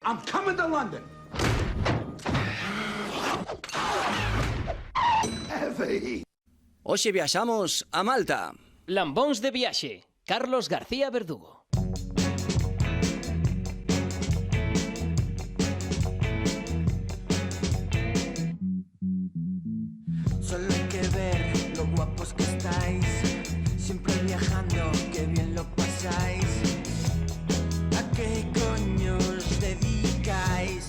I'm coming to London. Heavy. Hoxe viaxamos a Malta. Lambóns de viaxe, Carlos García Verdugo. Solo hay que ver lo guapos que estáis, siempre viajando, qué bien lo pasáis. ¿A qué coño os dedicáis?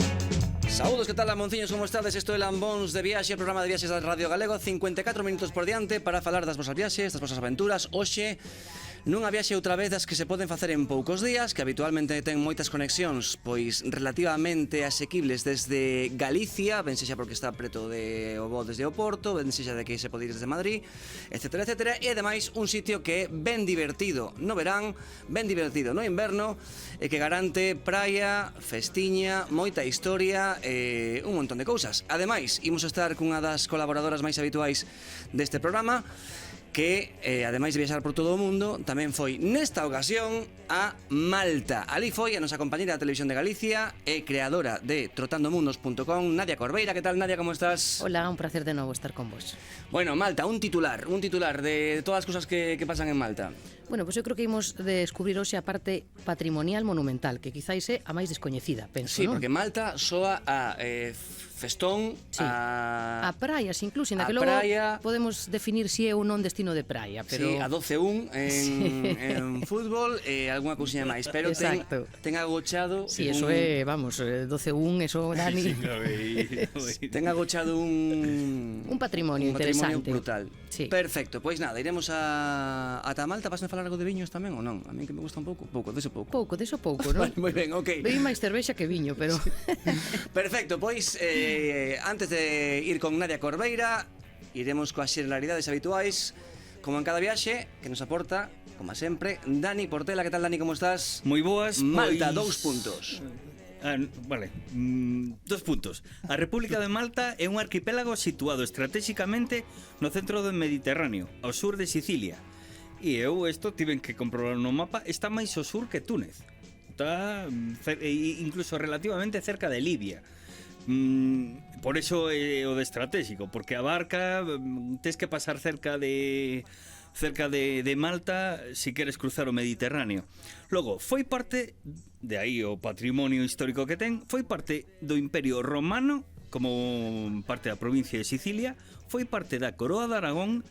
Saúdos, que tal, lamonciños, como estades? Isto é Lambóns de Viaxe, programa de viaxes da Radio Galego. 54 minutos por diante para falar das vosas viaxes, das vosas aventuras. Hoxe, nunha viaxe outra vez das que se poden facer en poucos días, que habitualmente ten moitas conexións, pois relativamente asequibles desde Galicia, ben sexa porque está preto de o voo desde o Porto, ben sexa de que se pode ir desde Madrid, etcétera, etcétera, e ademais un sitio que é ben divertido no verán, ben divertido no inverno, e que garante praia, festiña, moita historia, un montón de cousas. Ademais, imos estar cunha das colaboradoras máis habituais deste programa, que, ademais de viaxar por todo o mundo, tamén foi nesta ocasión a Malta. Ali foi a nosa compañera da Televisión de Galicia e creadora de trotandomundos.com, Nadia Corbeira. Que tal, Nadia, como estás? Hola, un placer de novo estar con vos. Bueno, Malta, un titular de todas as cousas que pasan en Malta. Bueno, pois eu creo que imos descubrir hoxe a parte patrimonial monumental, que quizáis é a máis descoñecida, penso, Sí, non? porque Malta soa a festón, Sí. A praias incluso, na a que logo praia. podemos definir si é ou non destino de praia, pero Sí, a 12-1 en fútbol e algunha cousiña máis, pero Exacto. ten agochado sí, eso é, vamos, 12-1, eso, Dani, ten agochado un patrimonio interesante. brutal. Sí. Perfecto, pois nada, iremos ata Malta. Vas a falar algo de viños tamén ou non? A mí que me gusta un pouco, deso pouco. Deso pouco, non? Vale, moi ben, ok. Beí máis cervexa que viño, pero Perfecto, pois antes de ir con Nadia Corbeira, iremos coas xerlaridades habituais, como en cada viaxe, que nos aporta, como sempre, Dani Portela. Que tal, Dani, como estás? Moi boas, Malta, pois... 2 puntos. Vale, 2 puntos. A República de Malta é un arquipélago situado estratégicamente no centro do Mediterráneo, ao sur de Sicilia. E eu isto tiven que comprobar no mapa, está máis ao sur que Túnez. Está incluso relativamente cerca de Libia. Por eso é o de estratégico, porque abarca, tes que pasar cerca de Malta si queres cruzar o Mediterráneo. Logo, foi parte, de aí o patrimonio histórico que ten, foi parte do Imperio Romano, como parte da provincia de Sicilia, foi parte da Coroa de Aragón,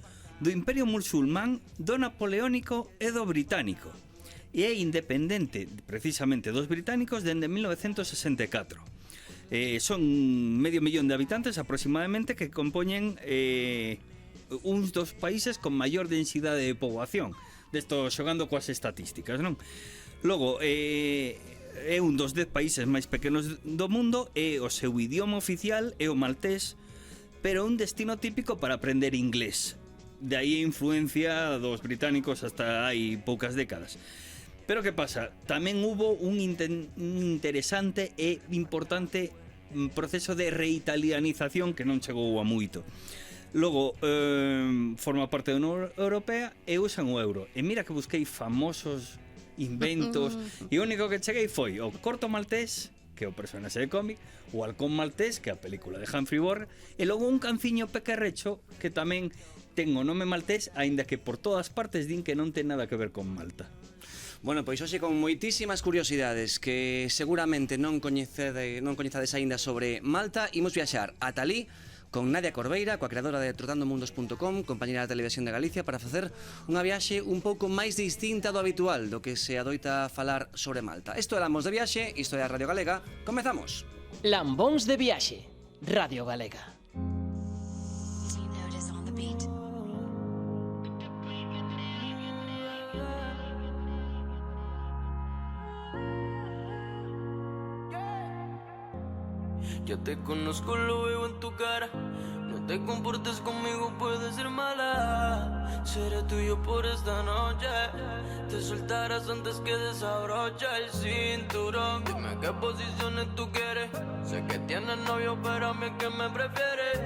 do Imperio Musulmán, do Napoleónico e do Británico. E é independente, precisamente, dos británicos dende 1964. Son medio millón de habitantes aproximadamente, que compoñen uns dos países con maior densidade de poboación. Desto xogando coas estatísticas, non? Logo, é un dos 10 países máis pequenos do mundo, e o seu idioma oficial é o maltés, pero un destino típico para aprender inglés. De aí a influencia dos británicos hasta hai poucas décadas. Pero que pasa? Tamén hubo un interesante e importante proceso de reitalianización que non chegou a moito. Logo, forma parte da Unión Europea e usan o euro. E mira que busquei famosos inventos e o único que cheguei foi o corto maltés, que é o personaxe de cómic, o halcón maltés, que é a película de Humphrey Bogart, e logo un canciño pequerrecho que tamén ten o nome maltés, aínda que por todas partes din que non ten nada que ver con Malta. Bueno, pois hoxe con moitísimas curiosidades que seguramente non coñezades aínda sobre Malta, imos viaxar ata alí con Nadia Corbeira, coa creadora de trotandomundos.com, compañera da Televisión de Galicia, para facer unha viaxe un pouco máis distinta do habitual, do que se adoita falar sobre Malta. Isto é Lambóns de Viaxe, isto é a Radio Galega. Comezamos. Lambóns de viaxe, Radio Galega. Yo te conozco, lo veo en tu cara. No te comportes conmigo, puedes ser mala. Seré tuyo por esta noche. Te soltarás antes que desabroche el cinturón. Dime qué posiciones tú quieres. Sé que tienes novio, pero a mí que me prefieres.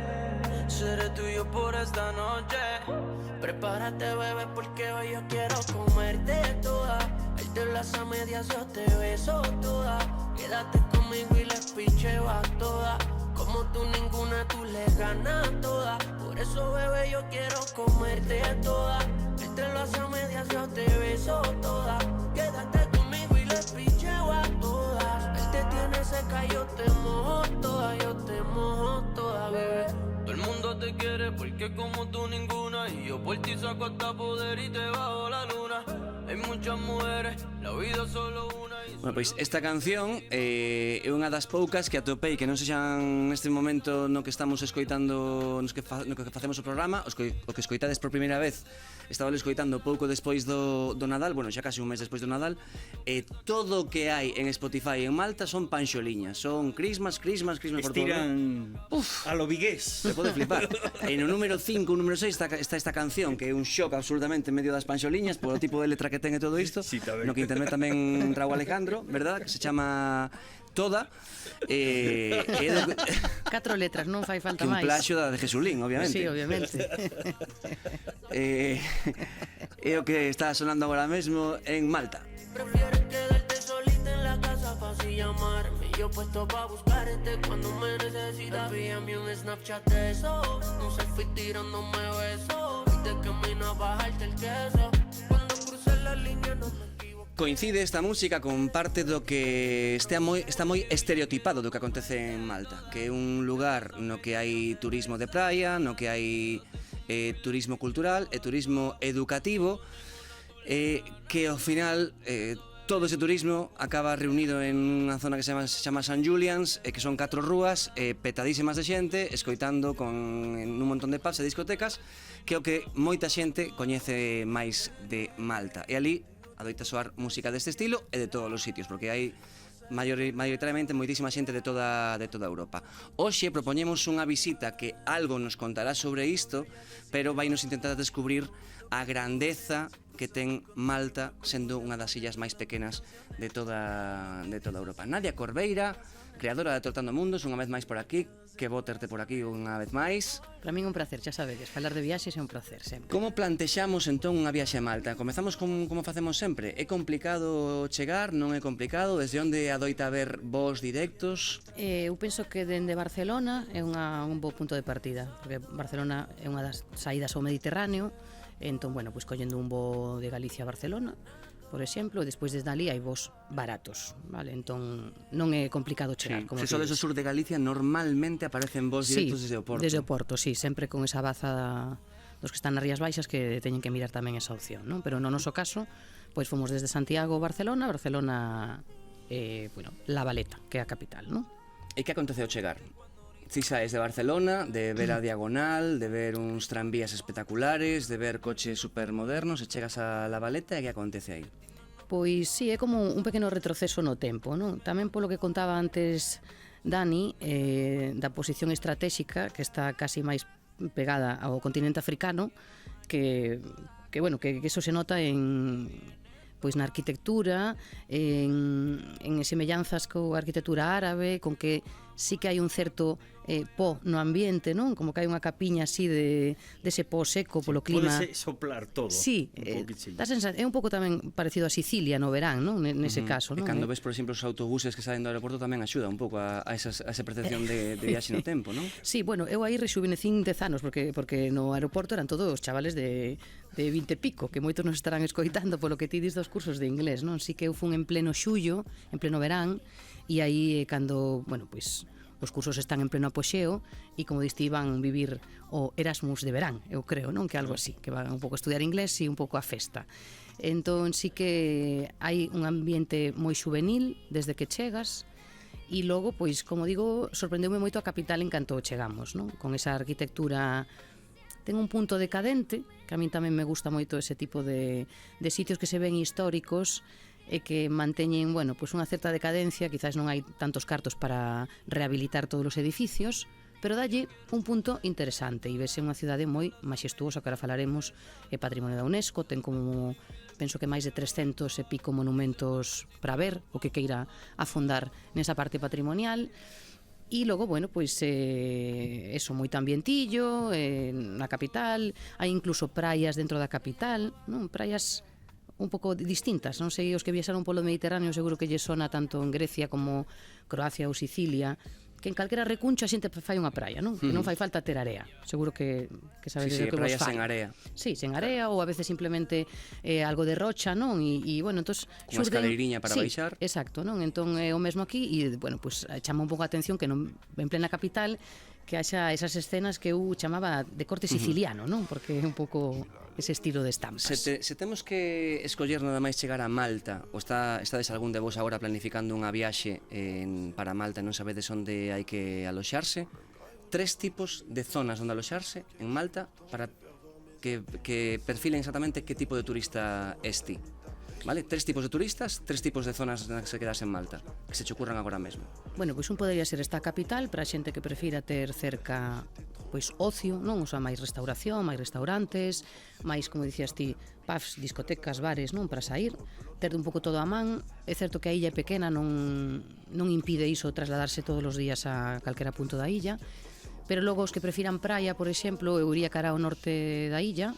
Seré tuyo por esta noche. Prepárate, bebé, porque hoy yo quiero comerte toda. El de las a medias yo te beso toda. Quédate conmigo ganas todas. Por eso, bebé, yo quiero comerte toda. Te lo hace a medias, yo te beso toda. Quédate conmigo y le picheo a todas. Él te tiene seca, yo te mojo toda. Yo te mojo toda, bebé. Todo el mundo te quiere porque como tú ninguna. Y yo por ti saco hasta poder y te bajo la luna. Hay muchas mujeres, la vida es solo una. Bueno, pois esta canción é unha das poucas que atopei que non sexan neste momento no que estamos escoitando no que facemos o programa, o que escoitades por primeira vez estaba escoitando pouco despois do Nadal, bueno, xa casi un mes despois do Nadal, e todo o que hai en Spotify en Malta son panxoliñas, son Christmas por todo. Estiran a lo vigués. Se pode flipar. E no número 5, o número 6 está esta canción que é un shock absolutamente en medio das panxoliñas polo tipo de letra que ten e todo isto, Sí, tamén. no que internet tamén Raúl Alejandro, verdad? Que se chama Toda. É 4 letras, non fai falta que un máis. plaxio da de Jesulín, obviamente. Sí, obviamente. É o que está sonando agora mesmo en Malta. Prefieres quedarte solita en la casa pa' así llamarme. Yo puesto pa' buscarte cuando me necesitas. Envíame un Snapchat de eso, un selfie tirándome besos. Y de camino a bajarte el queso. Cuando cruces la línea no me equivoco. Coincide esta música con parte do que está moi estereotipado do que acontece en Malta, que é un lugar no que hai turismo de praia, no que hai turismo cultural e turismo educativo, que ao final todo ese turismo acaba reunido en unha zona que se chama St. Julian's, que son 4 rúas petadísimas de xente, escoitando en un montón de pubs e discotecas, que é o que moita xente coñece máis de Malta. E ali adoita soar música deste estilo e de todos os sitios, porque hai maioritariamente moitísima xente de toda Europa. Hoxe propoñemos unha visita que algo nos contará sobre isto, pero vai nos intentar descubrir a grandeza que ten Malta sendo unha das illas máis pequenas de toda Europa. Nadia Corbeira, creadora de Trotando Mundos, unha vez máis por aquí, que bo terte por aquí unha vez máis. Para min un placer, xa sabedes, falar de viaxes é un placer sempre. Como plantexamos entón unha viaxe a Malta? Comezamos como facemos sempre. É complicado chegar, non é complicado? Desde onde adoita haber voos directos? Eu penso que dende Barcelona é un bo punto de partida, porque Barcelona é unha das saídas ao Mediterráneo, entón, bueno, pois collendo un voo de Galicia a Barcelona, por exemplo, e despois desde ali hai voos baratos, vale? Entón non é complicado chegar, como se sodes o sur de Galicia, normalmente aparecen voos directos desde o Porto. Desde o Porto, sí, sempre con esa baza dos que están nas Rías Baixas que teñen que mirar tamén esa opción, non? Pero no noso caso, pois fomos desde Santiago a Barcelona, bueno, La Valeta, que é a capital, non? E que aconteceu chegar? Ti saes de Barcelona, de ver a Diagonal, de ver uns tranvías espectaculares, de ver coches supermodernos, e chegas a La Valeta, e que acontece aí? Pois sí, é como un pequeno retroceso no tempo, non? Tamén polo que contaba antes Dani, da posición estratégica que está casi máis pegada ao continente africano, que eso se nota pois na arquitectura, en semellanzas coa arquitectura árabe, con que sí que hai un certo pó no ambiente, non? Como que hai unha capiña así dese pó seco polo clima. Pode soplar todo. Sí, é un pouco tamén parecido a Sicilia no verán, non? Nese caso, non? E cando ves, por exemplo, os autobuses que salen do aeroporto tamén axuda un pouco a esa percepción de viaxe no tempo, non? Sí, bueno, eu aí rexuvenecín 10 anos porque no aeroporto eran todos chavales de 20 e pico, que moitos nos estarán escoitando polo que ti dis dos cursos de inglés, non? Si que eu fun en pleno xullo, en pleno verán, e aí cando, bueno, pois os cursos están en pleno apoxeo e como diste iban vivir o Erasmus de verán, eu creo, non? Que algo así, que van un pouco a estudiar inglés e un pouco a festa. Entón sí que hai un ambiente moi juvenil desde que chegas e logo, pois, como digo, sorprendeume moito a capital en canto chegamos, non? Con esa arquitectura ten un punto decadente, que a min tamén me gusta moito ese tipo de sitios que se ven históricos e que manteñen, bueno, pois unha certa decadencia, quizás non hai tantos cartos para rehabilitar todos os edificios, pero dalle un punto interesante e vese unha cidade moi maxestuosa, que ahora falaremos, é patrimonio da UNESCO, ten como, penso que máis de 300 e pico monumentos para ver, o que queira afondar nesa parte patrimonial. E logo, bueno, pois eso, moito ambientillo na capital, hai incluso praias dentro da capital, non? Praias un pouco distintas, non sei, os que viaxaron polo Mediterráneo seguro que lle sona tanto en Grecia como Croacia ou Sicilia, que en calquera recuncho a xente fai unha praia, non? Que non fai falta ter area. Seguro que sabedes Sí, do que vos praias fai. sen area. Sí, sen area ou a veces simplemente algo de rocha, non? E bueno, entonces Unha escaleiriña para baixar. Exacto, non? Entón é o mesmo aquí e bueno, pues chama un pouco a atención que non en plena capital que haxa esas escenas que eu chamaba de corte siciliano, non? Porque é un pouco ese estilo de estampas. Se temos que escoller nada máis chegar a Malta, ou estades algún de vos agora planificando unha viaxe para Malta e non sabedes onde hai que aloxarse, 3 tipos de zonas onde aloxarse en Malta para que perfilen exactamente que tipo de turista es ti. Vale? 3 tipos de turistas, 3 tipos de zonas nas que se quedas en Malta, que se che ocurran agora mesmo. Bueno, pois un podería ser esta capital para a xente que prefira ter cerca pois ocio, non? O sea, máis restauración, máis restaurantes, máis, como dicías ti, pubs, discotecas, bares, non? Para sair, ter un pouco todo a man. É certo que a illa é pequena, non impide iso trasladarse todos os días a calquera punto da illa, pero logo os que prefiran praia, por exemplo, eu iría cara ao norte da illa,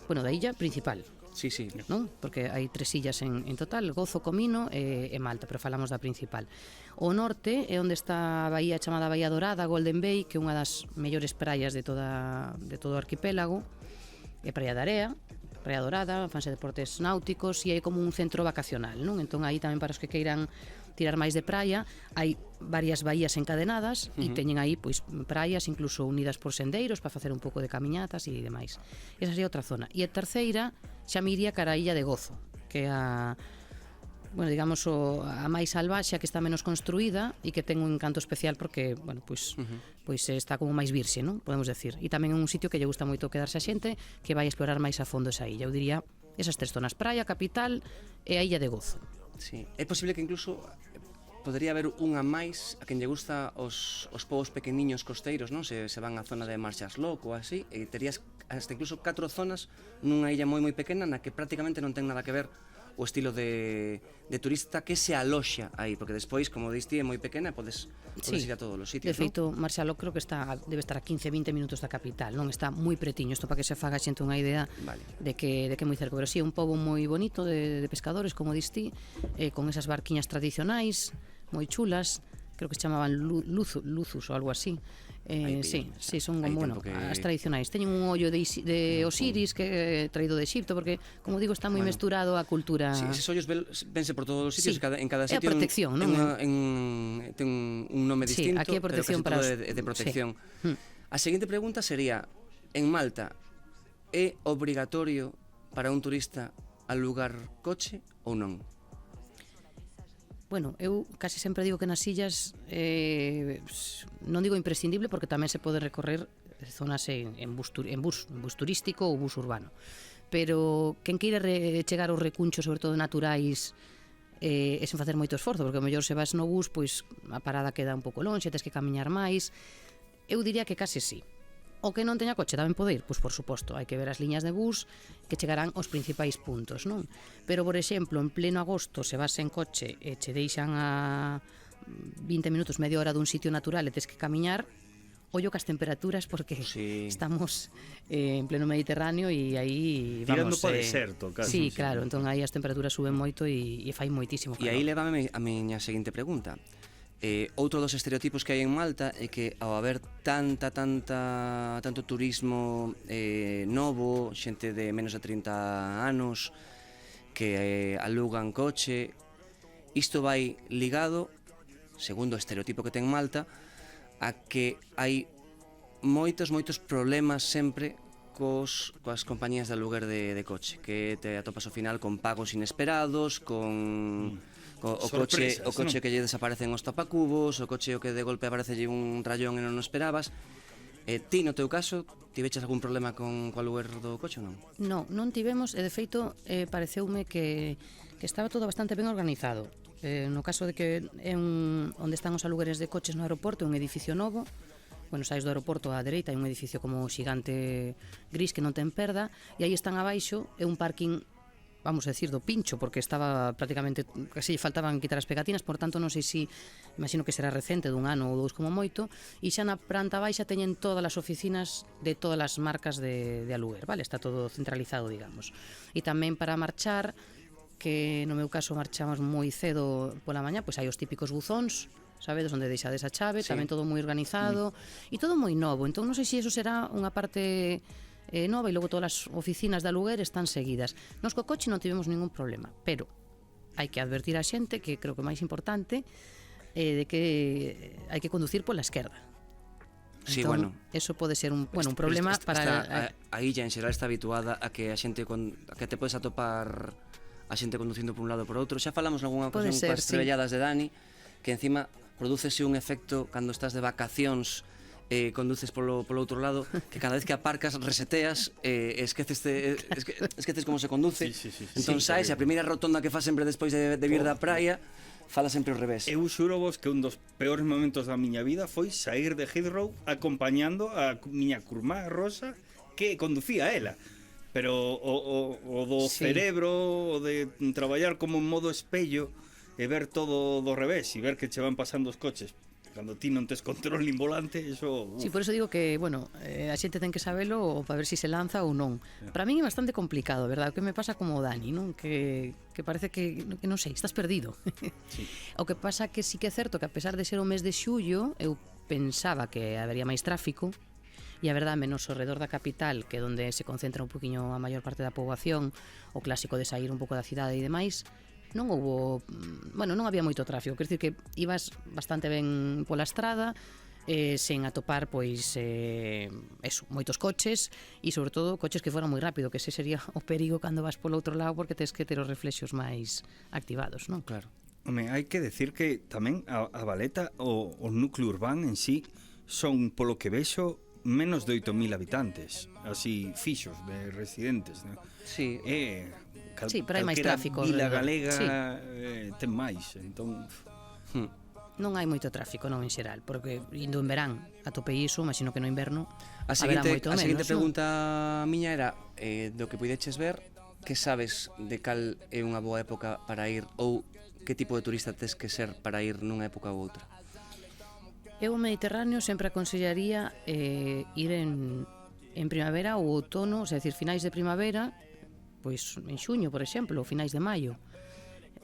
bueno, da illa principal, Sí, sí. non? Porque hai 3 illas en total, Gozo, Comino e Malta, pero falamos da principal. O norte é onde está a baía chamada Baía Dorada, Golden Bay, que é unha das mellores praias de todo o arquipélago, é Praia de Area, Praia Dorada, fanse deportes náuticos e hai como un centro vacacional, non? Entón aí tamén para os que queiran tirar máis de praia, hai varias baías encadenadas e teñen aí pois praias incluso unidas por sendeiros para facer un pouco de camiñatas e demais. Esa sería outra zona. E a terceira xa me iría cara a Illa de Gozo, que é a bueno, digamos a máis salvaxe, que está menos construída e que ten un encanto especial porque, bueno, pois está como máis virxe, non? Podemos decir. E tamén é un sitio que lle gusta moito quedarse a xente que vai explorar máis a fondo esa illa. Eu diría esas 3 zonas, praia, capital e a Illa de Gozo. Sí. É posible que incluso podería haber unha máis a quen lle gusta os povos pequeniños costeiros, non? Se van á zona de Marshall's Lock ou así, e terías hasta incluso 4 zonas nunha illa moi pequena na que prácticamente non ten nada que ver o estilo de turista que se aloxa aí, porque despois, como diste, é moi pequena e podes ir a todos os sitios, de feito, Marshall Lock creo que debe estar a 15-20 minutos da capital, non? Está moi pretiño, isto para que se faga xente unha idea Vale. de que é moi cerca, pero sí, é un pobo moi bonito de pescadores, como diste, con esas barquiñas tradicionais moi chulas, creo que se chamaban Luzus ou algo así. Sí, son como, bueno, as tradicionais. Teñen un ollo de Osiris que é traído de Egipto, porque, como digo, está moi mesturado a cultura. Sí, eses ollos vense por todos os sitios, Sí, en cada é a sitio protección, non? ten un nome Sí, distinto, aquí é protección pero para casi todo de protección. Sí. A seguinte pregunta sería, en Malta, é obrigatorio para un turista alugar coche ou non? Bueno, eu casi sempre digo que nas illas non digo imprescindible porque tamén se pode recorrer zonas en bus turístico ou bus urbano, pero quen queira chegar aos recunchos, sobre todo naturais, e sen facer moito esforzo, porque o mellor se vas no bus, pois a parada queda un pouco lonxe, tes que camiñar máis. Eu diría que case sí. O que non teña coche tamén pode ir, pois por suposto, hai que ver as liñas de bus que chegarán aos principais puntos, non? Pero, por exemplo, en pleno agosto, se vas en coche e che deixan a 20 minutos, media hora dun sitio natural e tes que camiñar, ollo cas temperaturas porque Sí. estamos en pleno Mediterráneo e aí Tirando vamos... para deserto, casi. Sí, claro, entón aí as temperaturas suben moito e fai moitísimo E calor. aí levame a miña seguinte pregunta. Outro dos estereotipos que hai en Malta é que ao haber tanto turismo novo, xente de menos de 30 anos que alugan coche, isto vai ligado, segundo o estereotipo que ten Malta, a que hai moitos problemas sempre coas compañías de aluguer de coche, que te atopas ao final con pagos inesperados, con o coche Sorpresas, que lle desaparecen os tapacubos, o coche o que de golpe aparecelle un rayón e non o esperabas. Ti, no teu caso, tiveches algún problema co aluguer do coche ou non? Non tivemos, e de feito pareceume que estaba todo bastante ben organizado. No caso de que é onde están os alugueres de coches no aeroporto, é un edificio novo. Bueno, saís do aeroporto á dereita, hai un edificio como xigante gris que non ten perda, e aí están abaixo, é un parking, vamos a decir, do pincho, porque estaba prácticamente, casi faltaban quitar as pegatinas, por tanto non sei se, imagino que será recente, dun ano ou dous como moito, e xa na planta baixa teñen todas as oficinas de todas as marcas de aluguer, vale? Está todo centralizado, digamos. E tamén para marchar, que no meu caso marchamos moi cedo pola mañá, pois hai os típicos buzóns, sabedes onde deixades a chave, tamén todo moi organizado e todo moi novo. Entón non sei se eso será unha parte nova e logo todas as oficinas de aluguer están seguidas. Nos co coche non tivemos ningún problema, pero hai que advertir a xente que creo que o máis importante de que hai que conducir pola esquerda. Sí, Entón, bueno. eso pode ser un problema para a illa en xeral está habituada a que a xente a que te podes atopar a xente conducindo por un lado e por outro. Xa falamos nalgúna Pode ocasión ser, coas estrelladas de Dani, que encima prodúcese un efecto cando estás de vacacións conduces polo outro lado, que cada vez que aparcas reseteas esqueces como se conduce. Sí. Entón saes, a primeira rotonda que fas sempre despois de vir da praia, fala sempre ao revés. Eu xuro vos que un dos peores momentos da miña vida foi sair de Heathrow acompañando a miña curmá Rosa que conducía ela. Pero o do cerebro, o de traballar como en modo espello e ver todo do revés e ver que che van pasando os coches cando ti non tes control nin volante, eso... Sí, por eso digo que, bueno, a xente ten que sabelo para ver se se lanza ou non. Para min é bastante complicado, verdad? O que me pasa como Dani, non? Que parece que non sei, estás perdido. Sí. O que pasa que sí que é certo que a pesar de ser o mes de xullo, eu pensaba que habería máis tráfico, e a verdade, menos ao redor da capital, que é onde se concentra un poquinho a maior parte da poboación, o clásico de sair un pouco da cidade e demais, non houbo, bueno, non había moito tráfico, quer dicir que ibas bastante ben pola estrada, sen atopar pois eso, moitos coches e sobre todo coches que foran moi rápido, que ese sería o perigo cando vas polo outro lado porque tens que ter os reflexos máis activados, non? Claro. Home, hai que decir que tamén a Valeta, o núcleo urbano en sí, son, polo que vexo, menos de 8.000 habitantes, así fixos de residentes, ¿no? Sí. Sí, pero hai máis tráfico Vila alrededor. galega Sí. ten máis, entón... Non hai moito tráfico, non, en xeral, porque indo en verán atopei iso, imagino que no inverno A haberá moito seguinte menos, non? pregunta miña era do que puideches ver, que sabes de cal é unha boa época para ir ou que tipo de turista tes que ser para ir nunha época ou outra? Eu o Mediterráneo sempre aconsellaría ir en primavera ou outono, é dicir, finais de primavera, pois en xuño, por exemplo, ou finais de maio.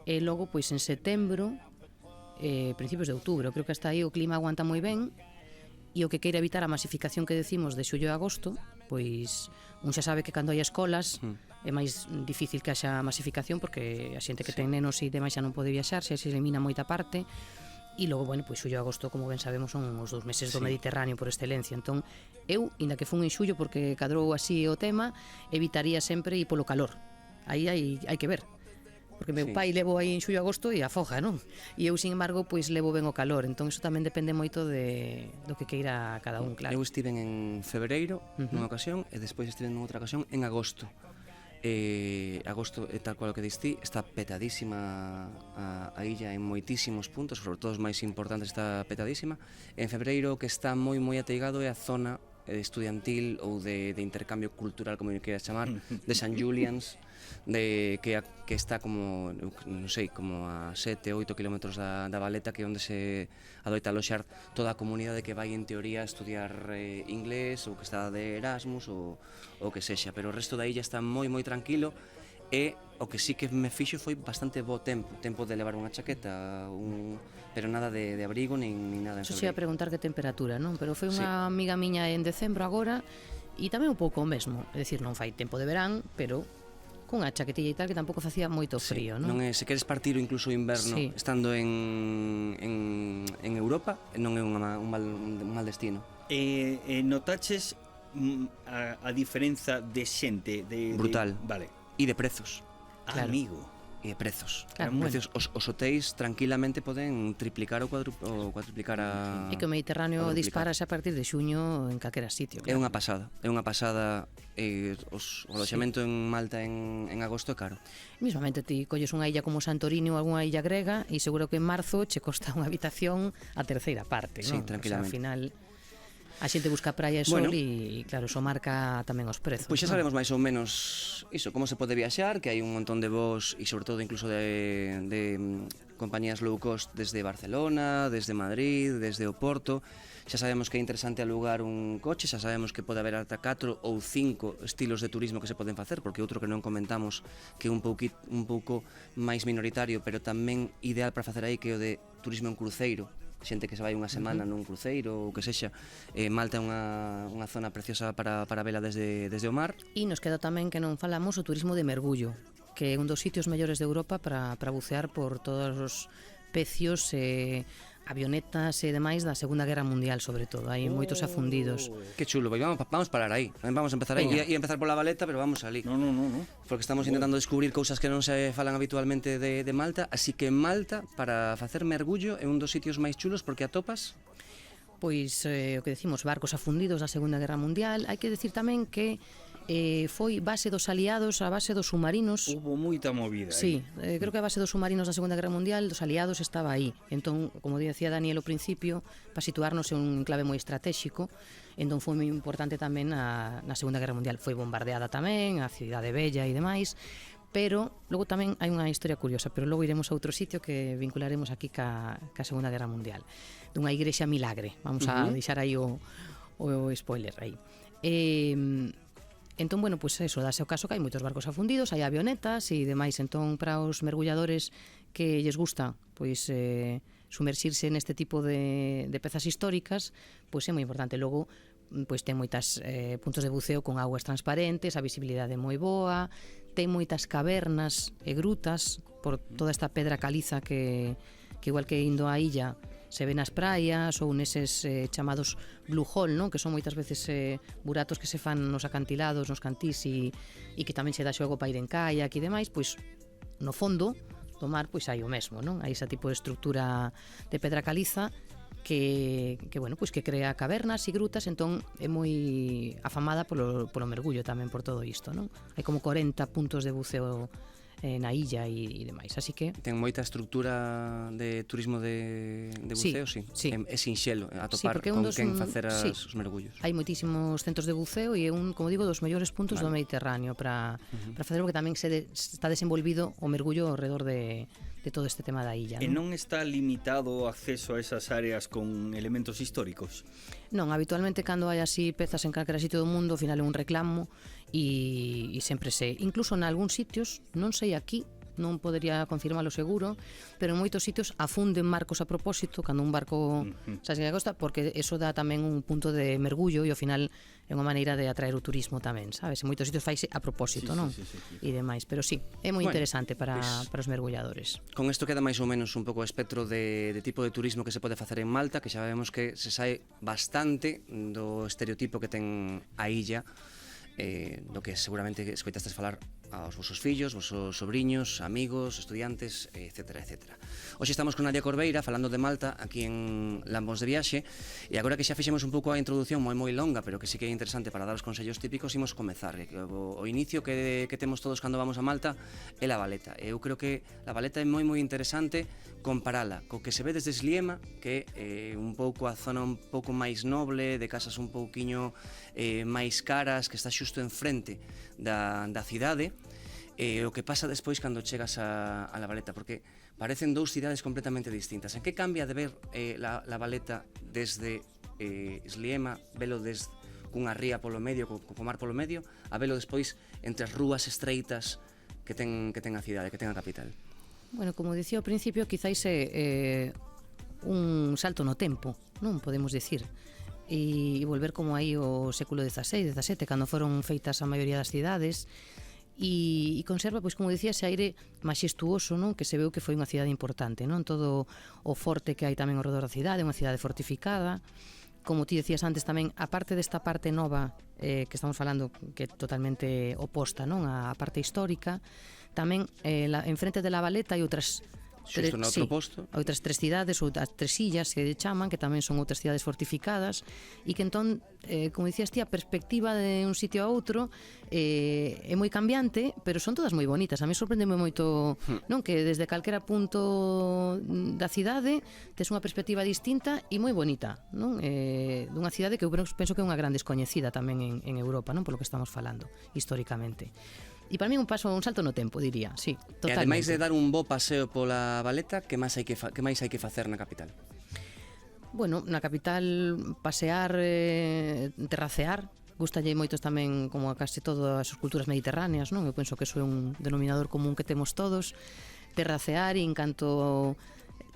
E logo, pois en setembro, principios de outubro. Creo que hasta aí o clima aguanta moi ben e o que queira evitar a masificación que decimos de xullo e agosto, pois un xa sabe que cando hai escolas é máis difícil que haxa masificación porque a xente que ten nenos e demais xa non pode viaxar, xa se elimina moita parte. E logo, bueno, pois xullo e agosto, como ben sabemos, son os 2 meses do Mediterráneo por excelencia. Entón, eu, inda que fun en xullo porque cadrou así o tema, evitaría sempre ir polo calor. Aí hai que ver. Porque meu pai levo aí en xullo e agosto e afoga, non? E eu, sin embargo, pois levo ben o calor. Entón, iso tamén depende moito do que queira cada un, claro. Eu estive en febreiro nunha ocasión e despois estive noutra ocasión en agosto. Agosto é tal cual o que diste, está petadísima a illa en moitísimos puntos, sobre todo os máis importantes está petadísima. En febreiro o que está moi ateigado é a zona estudiantil ou de intercambio cultural, como queira chamar, de San Julians, que está como, non sei, como a 7-8 kilómetros da Valeta, que é onde se adoita aloxar toda a comunidade que vai en teoría a estudiar inglés ou que está de Erasmus ou que sexa, pero o resto da illa está moi tranquilo. E o que sí que me fixo foi bastante bo tempo de levar unha chaqueta, pero nada de abrigo nin nada en Eso xe a febreiro. preguntar que temperatura, non? Pero foi unha amiga miña en decembro agora e tamén un pouco o mesmo, é dicir, non fai tempo de verán, pero cunha chaquetilla e tal que tampouco facía moito frío, non? Non é, se queres partir o incluso o inverno estando en Europa, non é un mal destino. Notaches a diferenza de xente? Brutal. Vale. E de prezos. Claro. Amigo. E de prezos. Claro, Prezos, os hotéis tranquilamente poden triplicar ou cuadruplicar a... E que o Mediterráneo cuadruplicar. disparase a partir de xuño en calquera sitio. É unha pasada, o aloxamento en Malta en agosto é caro. Mismamente ti colles unha illa como Santorini ou algunha illa grega e seguro que en marzo che costa unha habitación a terceira parte, Sí, non? tranquilamente. O sea, al final a xente busca praia e sol Bueno. e claro, eso marca tamén os prezos. Pois xa non? sabemos máis ou menos iso, como se pode viaxar, que hai un montón de voos e sobre todo incluso de compañías low cost desde Barcelona, desde Madrid, desde o Porto. Xa sabemos que é interesante alugar un coche, xa sabemos que pode haber ata 4 ou 5 estilos de turismo que se poden facer, porque outro que non comentamos que é un pouco máis minoritario, pero tamén ideal para facer aí, que é o de turismo en cruceiro, xente que se vai unha semana nun cruceiro ou que sexa, Malta é unha zona preciosa para vela desde o mar. E nos queda tamén que non falamos o turismo de mergullo, que é un dos sitios mellores de Europa para bucear por todos os pecios, avionetas e demais da Segunda Guerra Mundial, sobre todo. Hai moitos afundidos. Que chulo, vamos parar aí. Vamos a empezar aí. Veña. E empezar pola Valeta, pero vamos ali. No. Porque estamos intentando descubrir cousas que non se falan habitualmente de Malta, así que Malta, para facer mergullo, é un dos sitios máis chulos porque atopas. Pois o que decimos, barcos afundidos da Segunda Guerra Mundial. Hai que decir tamén que foi base dos aliados, a base dos submarinos. Hubo moita movida Sí, aí. creo que a base dos submarinos da Segunda Guerra Mundial dos aliados estaba aí. Entón, como dicía Daniel ao principio, para situarnos en un enclave moi estratégico, entón foi moi importante tamén na Segunda Guerra Mundial. Foi bombardeada tamén, a Cidade Bella e demais, pero logo tamén hai unha historia curiosa, pero logo iremos a outro sitio que vincularemos aquí ca Segunda Guerra Mundial, dunha igrexa milagre. Vamos a deixar aí o spoiler aí. Entón, bueno, pues eso, dase o caso que hai moitos barcos afundidos, hai avionetas e demais, entón para os mergulladores que lles gusta pois sumerxirse neste tipo de pezas históricas, pois é moi importante. Logo, pois ten moitas puntos de buceo con augas transparentes, a visibilidade é moi boa, ten moitas cavernas e grutas por toda esta pedra caliza que igual que indo á illa se ven nas praias ou neses chamados blue hole, non? Que son moitas veces buratos que se fan nos acantilados, nos cantís e que tamén se dá xogo para ir en kayak e demais, pois no fondo do mar pois hai o mesmo, non? Hai ese tipo de estrutura de pedra caliza que bueno, pois que crea cavernas e grutas, entón é moi afamada polo mergullo tamén por todo isto, non? Hai como 40 puntos de buceo na illa e demais, así que Ten moita estrutura de turismo de buceo, sí. É sinxelo atopar porque con quen facer sí, os mergullos. hai moitísimos centros de buceo e é un, como digo, dos mellores puntos do Mediterráneo para facer, porque tamén está desenvolvido o mergullo ao redor de todo este tema da illa, E non? non está limitado o acceso a esas áreas con elementos históricos? Non, habitualmente cando hai así pezas en calquera sitio do mundo, ao final é un reclamo e sempre sei, incluso en algúns sitios, non sei aquí, non podería confirmalo seguro, pero en moitos sitios afunden marcos a propósito cando un barco sae a costa, porque eso dá tamén un punto de mergullo e ao final é unha maneira de atraer o turismo tamén, sabes? En moitos sitios faise a propósito, non? Sí. E demais, pero sí, é moi Bueno, interesante para os mergulladores. Con isto queda máis ou menos un pouco o espectro de tipo de turismo que se pode facer en Malta, que xa vemos que se sae bastante do estereotipo que ten a illa, do que seguramente escoitastes falar aos vosos fillos, vosos sobriños, amigos, estudiantes, etcétera, etcétera. Hoxe estamos con Nadia Corbeira falando de Malta aquí en Lambóns de Viaxe, e agora que xa fixemos un pouco a introducción moi longa, pero que sí que é interesante para dar os consellos típicos, imos comezar. O inicio que temos todos cando vamos a Malta é La Valeta. Eu creo que La Valeta é moi interesante comparala co que se ve desde Sliema, que é un pouco a zona un pouco máis noble, de casas un pouquiño máis caras, que está xusto enfrente da cidade, o que pasa despois cando chegas a La Valeta, porque parecen dous cidades completamente distintas. En que cambia de ver La Valeta desde Sliema, velo desde cunha ría polo medio, co mar polo medio, a velo despois entre as rúas estreitas que ten a cidade, que ten a capital? Bueno, como dicía ao principio, quizáis é un salto no tempo, non podemos dicir, e volver como aí o século XVI, XVII, cando foron feitas a maioría das cidades, e conserva, pois como dicía, ese aire maxestuoso, non? Que se veu que foi unha cidade importante, non? Todo o forte que hai tamén ao redor da cidade, unha cidade fortificada. Como ti decías antes tamén, a parte desta parte nova que estamos falando, que é totalmente oposta, non? A parte histórica, tamén enfrente de La Valeta hai outras Xusto no outro posto. Outras tres cidades, ou as tres illas que chaman, que tamén son outras cidades fortificadas, e que entón, como dicías ti, a perspectiva de un sitio a outro é moi cambiante, pero son todas moi bonitas. A mí sorprendeme moito, non, que desde calquera punto da cidade tes unha perspectiva distinta e moi bonita, non? Dunha cidade que eu penso que é unha gran descoñecida tamén en Europa, non, polo que estamos falando históricamente. E para mí un salto no tempo, diría, sí, totalmente. E ademais de dar un bo paseo pola Valeta, que máis hai que facer na capital? Bueno, na capital pasear, terracear, gustalle moitos tamén, como a case todas as culturas mediterráneas, non? Eu penso que iso é un denominador común que temos todos, terracear, e en canto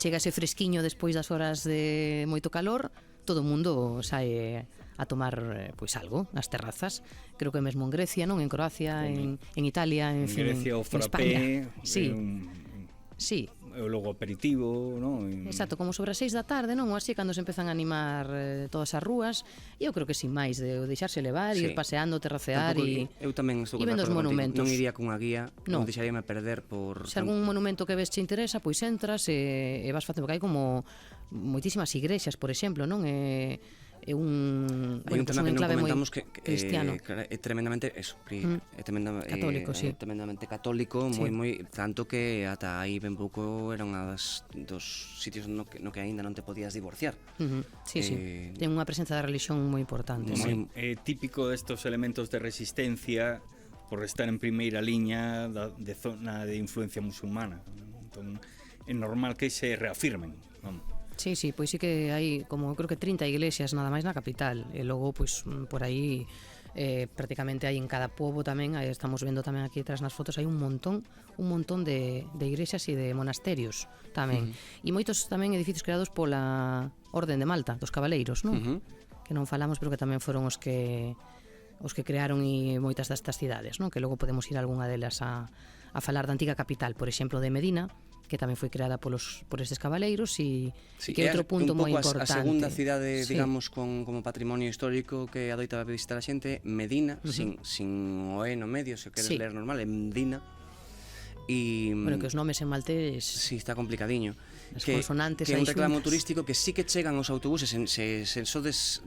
chega ese fresquiño despois das horas de moito calor, todo o mundo sae a tomar pois algo nas terrazas. Creo que mesmo en Grecia, non? En Croacia, en Italia, en fin, Grecia o en frappé, España. Sí, sí. o logo aperitivo, non? Exacto, como sobre as 6 da tarde, non? Ou así, cando se empezan a animar todas as rúas. E eu creo que sin máis, de deixarse levar, Sí. ir paseando, terracear e... Eu tamén estou e vendo os de acordo contigo. monumentos. Non iría cunha guía, No. non deixaríame perder por... Se algún monumento que ves che interesa, pois entras e vas facendo, porque hai como moitísimas igrexas, por exemplo, non? É un, Hai un pois tema que non enclave moi comentamos que cristiano. é tremendamente eso, é Católico, sí. tremendamente católico, Sí. moi tanto que ata aí ben pouco era unha dos sitios no que aínda non te podías divorciar. Sí, sí. Ten unha presenza da religión moi importante. Moi- É típico destos elementos de resistencia por estar en primeira liña de zona de influencia musulmana. Entón, é normal que se reafirmen. Vamos. Sí, sí, pois sí que hai como creo que 30 iglesias nada máis na capital e logo pois por aí prácticamente hai en cada pobo tamén, aí estamos vendo tamén aquí detrás nas fotos, hai un montón de igrexas e de monasterios tamén. E moitos tamén edificios creados pola Orden de Malta, dos cabaleiros, non? Que non falamos, pero que tamén foron os que crearon e moitas destas cidades, non? Que logo podemos ir a algunha delas a falar da antiga capital, por exemplo, de Medina, que tamén foi creada por estes cabaleiros e que é outro punto moi importante. A segunda cidade, Sí. digamos, como patrimonio histórico que adoita visitar a xente, Medina, sin o E no medio, se o queres Sí. ler normal, é Medina. E Bueno, que os nomes en maltés sí, está complicadiño. As consonantes que é un aí reclamo xuntas. turístico que sí que chegan os autobuses se sodes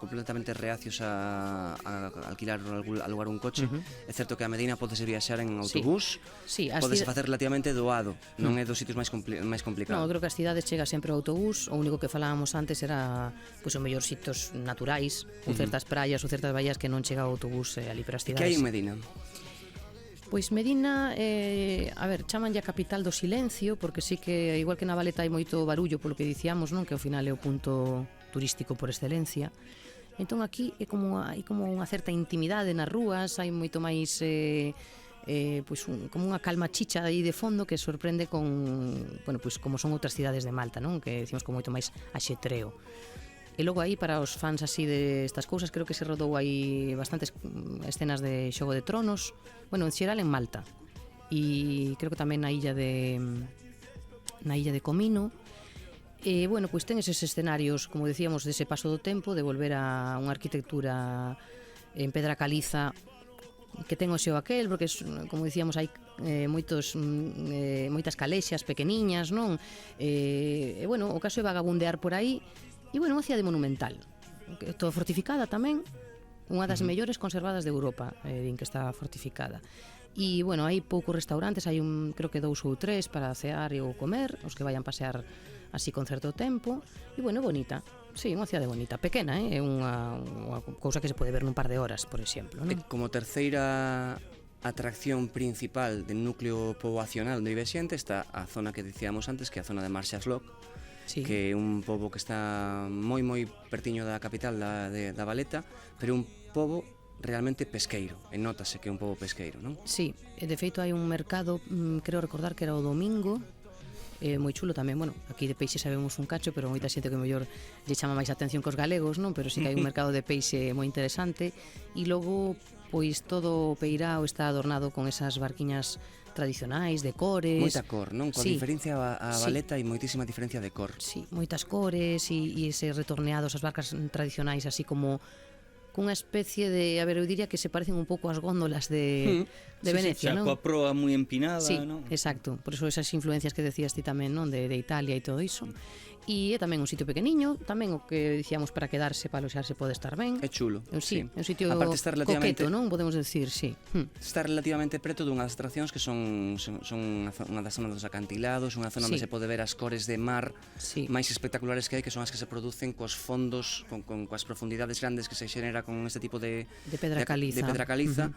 completamente reacios a alquilar ou alugar un coche. É certo que a Medina podese viaxar en autobús, Sí, as podese cida- facer relativamente doado, non é dos sitios máis No, complicados. creo que as cidades chega sempre o autobús. O único que falábamos antes era pois, o mellor sitios naturais, ou certas praias ou certas bahías que non chega o autobús ali para as Que cidades. hai en Medina? Pois Medina, a ver, chaman ya capital do silencio, porque sí que, igual que na Valeta hai moito barullo polo que dicíamos, non? Que ao final é o punto turístico por excelencia. Entón aquí é como hai como unha certa intimidade nas rúas, hai moito máis pois como unha calma chicha aí de fondo que sorprende con, bueno, pois como son outras cidades de Malta, non? Que decimos con moito máis axetreo. E logo aí para os fans así de estas cousas creo que se rodou aí bastantes escenas de Xogo de Tronos, bueno, en xeral en Malta. E creo que tamén na illa de Comino. E bueno, pois ten eses escenarios, como decíamos, dese paso do tempo, de volver a unha arquitectura en pedra caliza que ten o xeo aquel, porque como dicíamos hai moitas calexas pequeniñas, non? E bueno, o caso é vagabundear por aí. E bueno, unha cidade monumental, toda fortificada tamén, unha das mellores conservadas de Europa, din que está fortificada. E bueno, hai poucos restaurantes, hai creo que 2 ou 3 para cear ou comer, os que vayan pasear así con certo tempo. E bueno, bonita. Sí, unha cidade bonita, pequena, é unha cousa que se pode ver nun par de horas, por exemplo, non? Como terceira atracción principal del núcleo poboacional onde vive xente está a zona que dicíamos antes, que é a zona de Marshall's Lock, Sí. que é un pobo que está moi pertiño da capital da Valeta, pero un pobo realmente pesqueiro, e nótase que é un pobo pesqueiro, non? Sí, e de feito hai un mercado, creo recordar que era o domingo, moi chulo tamén, bueno, aquí de peixe sabemos un cacho, pero moita xente que mellor lle chama máis atención cos galegos, non? Pero sí que hai un mercado de peixe moi interesante, e logo pois todo o peirao está adornado con esas barquiñas tradicionais, de cores. Moita cor, non? Coa Sí. diferencia a Sí. Valeta hai moitísima diferencia de cor. Sí, moitas cores e ese retorneados, as barcas tradicionais así como cunha especie de, a ver, eu diría que se parecen un pouco ás góndolas de Venecia, xa, non? coa proa moi empinada, Sí, non? exacto. Por eso esas influencias que decías ti tamén, non? De Italia e todo iso. E é tamén un sitio pequeniño, tamén o que dicíamos para quedarse, para aloxarse pode estar ben. É chulo. Sí, é un sitio Aparte está relativamente coqueto, non? Podemos decir, sí. Está relativamente preto dunha das atraccións que son unha das zonas dos acantilados, unha zona onde Sí. se pode ver as cores de mar Sí. máis espectaculares que hai, que son as que se producen cos fondos, coas profundidades grandes que se xenera con este tipo de pedra caliza.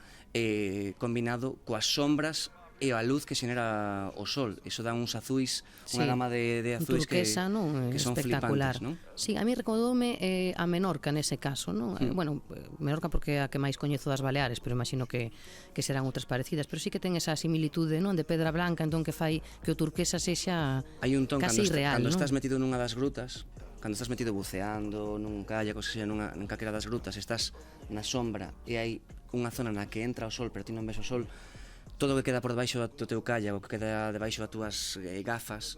combinado coas sombras e a luz que xenera o sol. Iso dá uns azuis, Sí, unha gama de un azuis turquesa, non? que son Espectacular. flipantes, non? Sí, a mí recordoume a Menorca nese caso, non? Bueno, Menorca porque é a que máis coñezo das Baleares, pero imagino que serán outras parecidas, pero sí que ten esa similitude, non? De pedra blanca, entón que fai que o turquesa sexa Hai un ton casi irreal, cando non? estás metido nunha das grutas, cando estás metido buceando nun kayak, ou seja, nunha calquera das grutas, estás na sombra e hai unha zona na que entra o sol, pero ti non ves o sol, todo o que queda por debaixo do teu kayak, o que queda debaixo das túas gafas,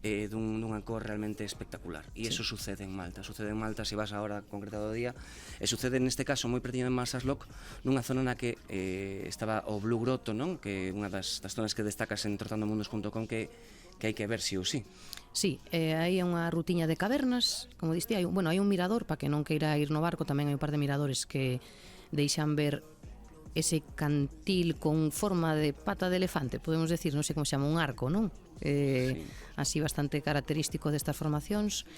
dunha cor realmente espectacular. E iso sucede en Malta. Sucede en Malta, se vas a hora concreta do día, e sucede neste caso moi pertinho en Marsasloc, nunha zona na que estaba o Blue Grotto, non? Que é unha das zonas que destacas en trotandomundos.com que hai que ver si ou si. Sí, hai unha rutiña de cavernas, como diste, hai un mirador, para que non queira ir no barco, tamén hai un par de miradores que deixan ver ese cantil con forma de pata de elefante, podemos decir, non sei como se chama, un arco, non? Así bastante característico destas formacións.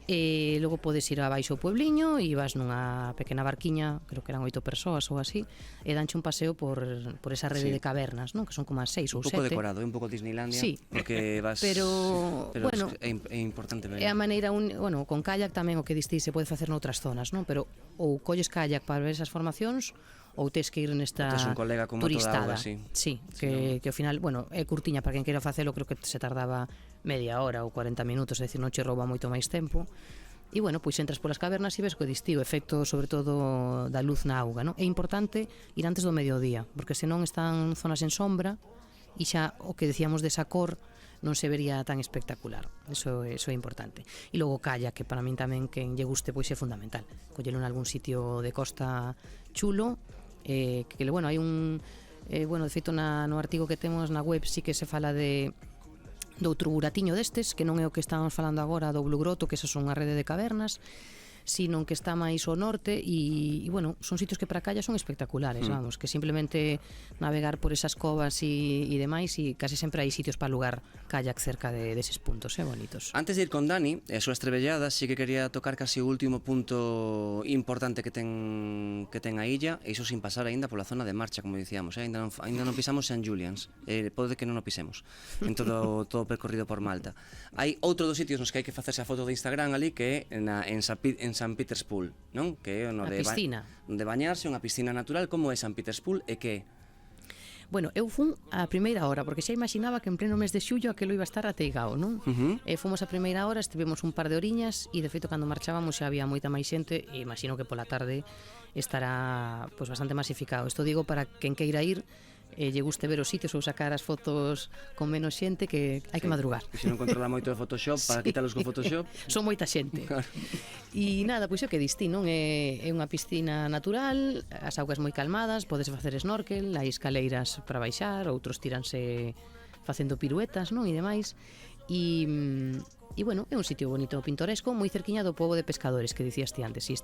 E logo podes ir abaixo ao puebliño e vas nunha pequena barquiña, creo que eran 8 persoas ou así, e danche un paseo por esa rede de cavernas, non? Que son como as 6 ou 7. Un pouco decorado, un pouco Disneylandia, sí, porque vas... pero bueno, é importante ver. é a maneira, con kayak tamén o que diste se pode facer noutras zonas, non? Pero ou colles kayak para ver esas formacións ou tes que ir nesta tes un colega con moto de turistada. auga, sí. Sí, que ao final, é curtiña para quen queira facelo, creo que se tardaba media hora ou 40 minutos, é dicir, non che rouba moito máis tempo. E pois entras polas cavernas e ves que diste o efecto sobre todo da luz na auga, non? É importante ir antes do mediodía, porque senón están zonas en sombra e xa o que decíamos desa cor non se vería tan espectacular. Eso é importante. E logo calla, que para min tamén quen lle guste pois é fundamental. Collelo en algún sitio de costa chulo, que hai un de feito no artigo que temos na web sí que se fala do outro buratiño destes, que non é o que estábamos falando agora do Blue Grotto, que esas son unha rede de cavernas, sino que está máis ao norte e son sitios que para calla son espectaculares, vamos, que simplemente navegar por esas covas e demais, e casi sempre hai sitios para alugar kayak cerca deses puntos, bonitos. Antes de ir con Dani e as súas trebelladas, sí que quería tocar casi o último punto importante que ten a illa, e iso sin pasar aínda pola zona de marcha, como dicíamos, aínda non pisamos St. Julian's, pode que non o pisemos en todo o percorrido por Malta. Hai outro dos sitios nos que hai que facerse a foto de Instagram ali, que é en St. Peter's Pool, non? Que é a piscina. De bañarse, unha piscina natural. Como é St. Peter's Pool e que? Eu fun a primeira hora, porque xa imaginaba que en pleno mes de xullo aquilo iba a estar ateigao, non? Fomos a primeira hora, estivemos un par de oriñas e de feito cando marchábamos xa había moita máis xente e imagino que pola tarde estará bastante masificado. Isto digo para quen queira ir lle guste ver os sitios ou sacar as fotos con menos xente, que hai que madrugar. E se non controla moito de Photoshop, para quitalos con Photoshop. Son moita xente. E nada, pois é o que diste, non? É unha piscina natural, as augas moi calmadas, podes facer snorkel, hai escaleiras para baixar, outros tiranse facendo piruetas, non? E demais. E é un sitio bonito, pintoresco, moi cerquiña do pobo de pescadores que dicías ti antes. E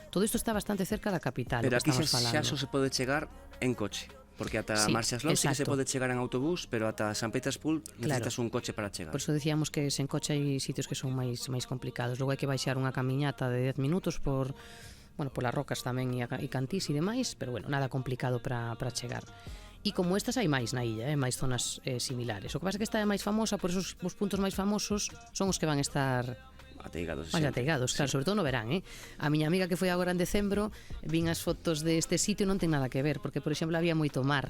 todo isto está bastante cerca da capital. Pero aquí xa só se pode chegar en coche. Porque ata Marsasloc sí que se pode chegar en autobús, pero ata St. Peter's Pool necesitas un coche para chegar. Por eso decíamos que sen coche hai sitios que son máis complicados. Logo hai que baixar unha camiñata de 10 minutos polas rocas tamén e cantís e demais, pero nada complicado para chegar. E como estas hai máis na illa, máis zonas similares. O que pasa é que esta é máis famosa, por esos os puntos máis famosos son os que van estar ateigados, claro, sobre todo no verán, A miña amiga que foi agora en decembro, vin as fotos deste sitio, non ten nada que ver, porque, por exemplo, había moito mar.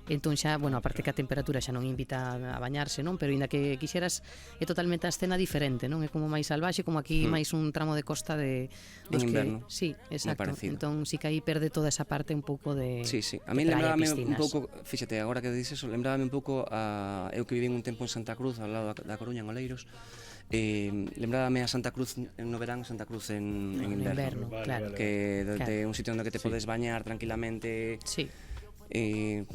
Entón xa, aparte que a temperatura xa non invita a bañarse, non? Pero inda que quixeras, é totalmente a escena diferente, non? É como máis salvaxe, como aquí máis un tramo de costa de en inverno. Sí, exacto. Entón sí que aí perde toda esa parte un pouco de Sí. A mí lembrábame un pouco, fíxate, agora que dices eso, lembrábame un pouco a eu que vivín un tempo en Santa Cruz, ao lado da Coruña, en Oleiros. Lembrábame a Santa Cruz no verán, Santa Cruz en inverno, claro. Que é un sitio onde que te podes bañar tranquilamente. Sí.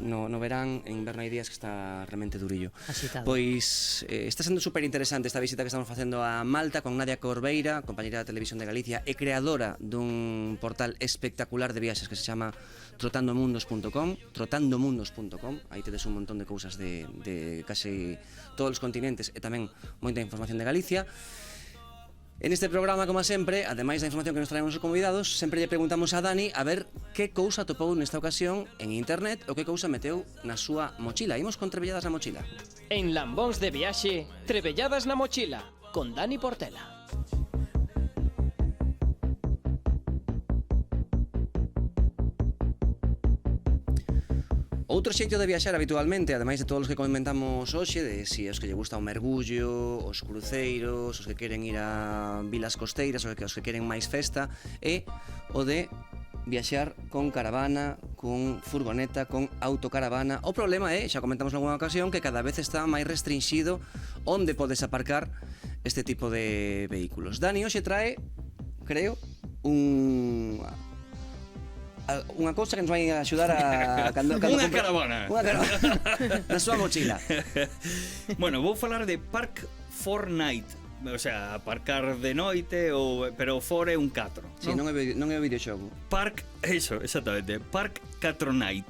No verán, en inverno hai días que está realmente durillo. Asitado. Pois está sendo super interesante esta visita que estamos facendo a Malta con Nadia Corbeira, compañeira da Televisión de Galicia e creadora dun portal espectacular de viaxes que se chama trotandomundos.com. Aí tedes un montón de cousas de casi todos os continentes e tamén moita información de Galicia. En este programa, como sempre, ademais da información que nos traemos os convidados, sempre lle preguntamos a Dani a ver que cousa topou nesta ocasión en internet ou que cousa meteu na súa mochila. Imos con Trebelladas na mochila. En Lambóns de Viaxe, Trebelladas na mochila, con Dani Portela. Outro xeito de viaxar habitualmente, ademais de todos os que comentamos hoxe, de si os que lle gusta o mergullo, os cruceiros, os que queren ir a vilas costeiras, os que queren máis festa, é o de viaxar con caravana, con furgoneta, con autocaravana. O problema é, xa comentamos nalgúna ocasión, que cada vez está máis restringido onde podes aparcar este tipo de vehículos. Dani hoxe trae, creo, unha cousa que nos vai axudar a cando Unha caravana. Unha caravana na súa mochila. Bueno, vou falar de Park Fortnite. O sea, aparcar de noite, pero for é un 4. Si, non é o videoxogo. Park, eso, exactamente, Park 4 Night,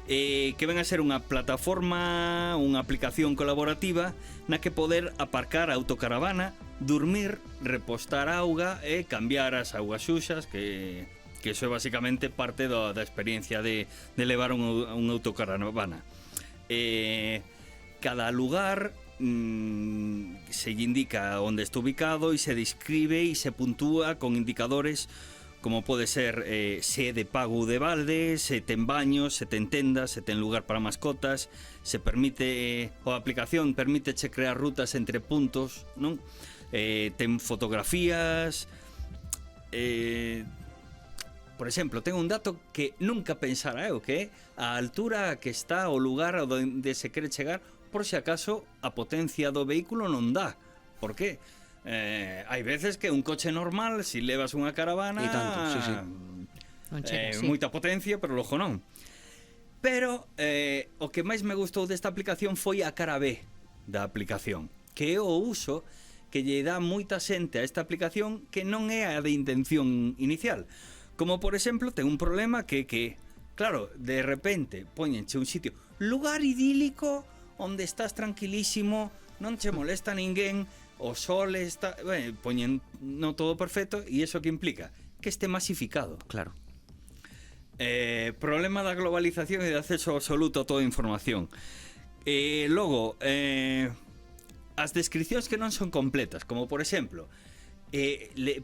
que ven a ser unha plataforma, unha aplicación colaborativa na que poder aparcar a autocaravana, dormir, repostar auga e cambiar as augas xuxas, que iso é basicamente parte da experiencia de levar unha autocaravana. Cada lugar se lle indica onde está ubicado e se describe e se puntúa con indicadores como pode ser se é de pago ou de balde, se ten baños, se ten tendas, se ten lugar para mascotas, se permite, a aplicación permíteche crear rutas entre puntos, non? Ten fotografías, por exemplo, ten un dato que nunca pensara eu, que é a altura que está o lugar onde se quere chegar, por se acaso a potencia do vehículo non dá. Por qué? Hai veces que un coche normal, se levas unha caravana, e tanto, sí. Non chega, sí. moita potencia, pero logo non. Pero o que máis me gustou desta aplicación foi a cara B da aplicación, que é o uso que lle dá moita xente a esta aplicación que non é a de intención inicial. Como, por exemplo, ten un problema que claro, de repente poñenche un sitio, lugar idílico, onde estás tranquilísimo, non che molesta ninguén, o sol está... poñen no todo perfecto, e iso que implica? Que este masificado. Claro. Problema da globalización e de acceso absoluto a toda a información. Logo, as descripcións que non son completas, como por exemplo...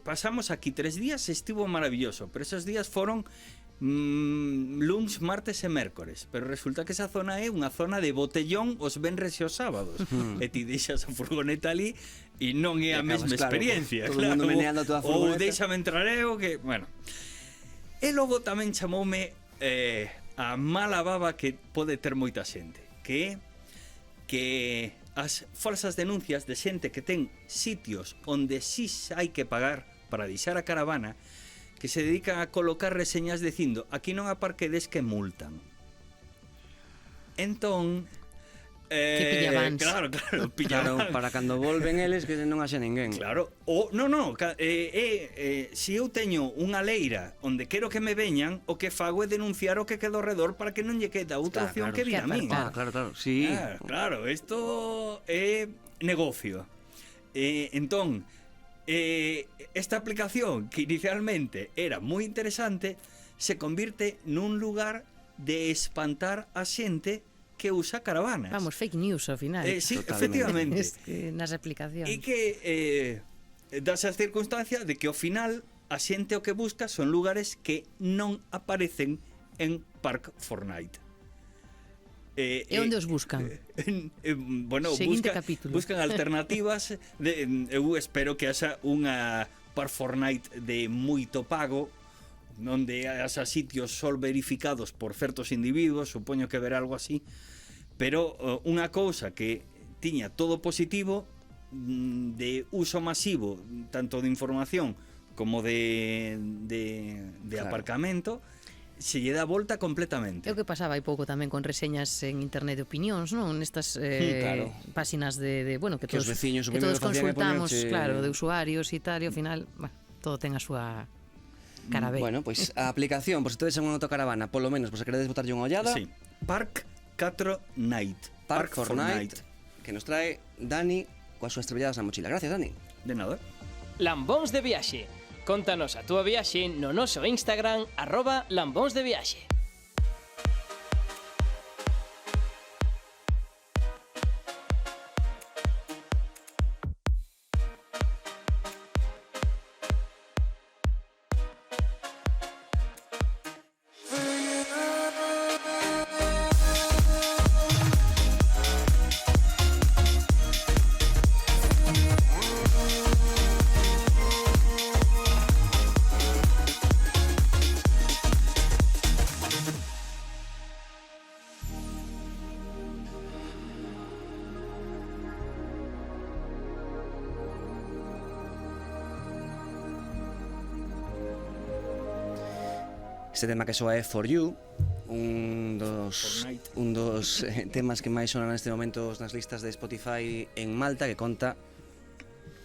pasamos aquí 3 días, estivo maravilloso, pero esos días foron luns, martes e mércores, pero resulta que esa zona é unha zona de botellón os venres e os sábados, e ti deixas a furgoneta ali e non é a mesma experiencia, todo o mundo meneando a tua ou furgoneta. deixame entrar eu, que, bueno. E logo tamén chamoume a mala baba que pode ter moita xente, que as falsas denuncias de xente que ten sitios onde sí hai que pagar para deixar a caravana, que se dedican a colocar reseñas dicindo aquí non aparquedes que multan. Entón, que pillabans. Claro, Claro, para cando volven eles que non haxe ninguén. Claro, se eu teño unha leira onde quero que me veñan, o que fago é denunciar o que quedo ao redor para que non lle quede outra opción Claro, que vir a min. Claro, sí. Claro, isto é negocio. Entón, esta aplicación que inicialmente era moi interesante se convirte nun lugar de espantar a xente que usa caravanas. Vamos, fake news ao final. Sí, Totalmente. efectivamente. Es que nas aplicacións. E que das as circunstancias de que ao final a xente o que busca son lugares que non aparecen en Park Fortnite. E onde os buscan? Bueno, Seguinte capítulo. buscan alternativas eu espero que haxa unha Park Fortnite de moito pago, onde haxa sitios só verificados por certos individuos, supoño que verá algo así, pero unha cousa que tiña todo positivo, de uso masivo, tanto de información como de Claro. aparcamento, se lle dá volta completamente. É o que pasaba hai pouco tamén con reseñas en internet de opinións, non? Nestas Claro. páxinas de bueno, que Que os todos, veciños o que primeiro todos facían é consultamos, poñerche- claro, de usuarios e tal, e ao final, bueno, todo ten a súa cara B. Bueno, pois a aplicación, por se tedes unha autocaravana, polo menos, por se queredes botarlle unha ollada, Sí. Park 4 Night. Park Fortnite, que nos trae Dani coas súas trebelladas na mochila. Gracias, Dani. De nada. Lambóns de Viaxe. Contanos a túa viaxe no noso Instagram @lambónsdeviaxe. Este tema que soa é For You, un dos temas que máis sonan neste momento nas listas de Spotify en Malta, que conta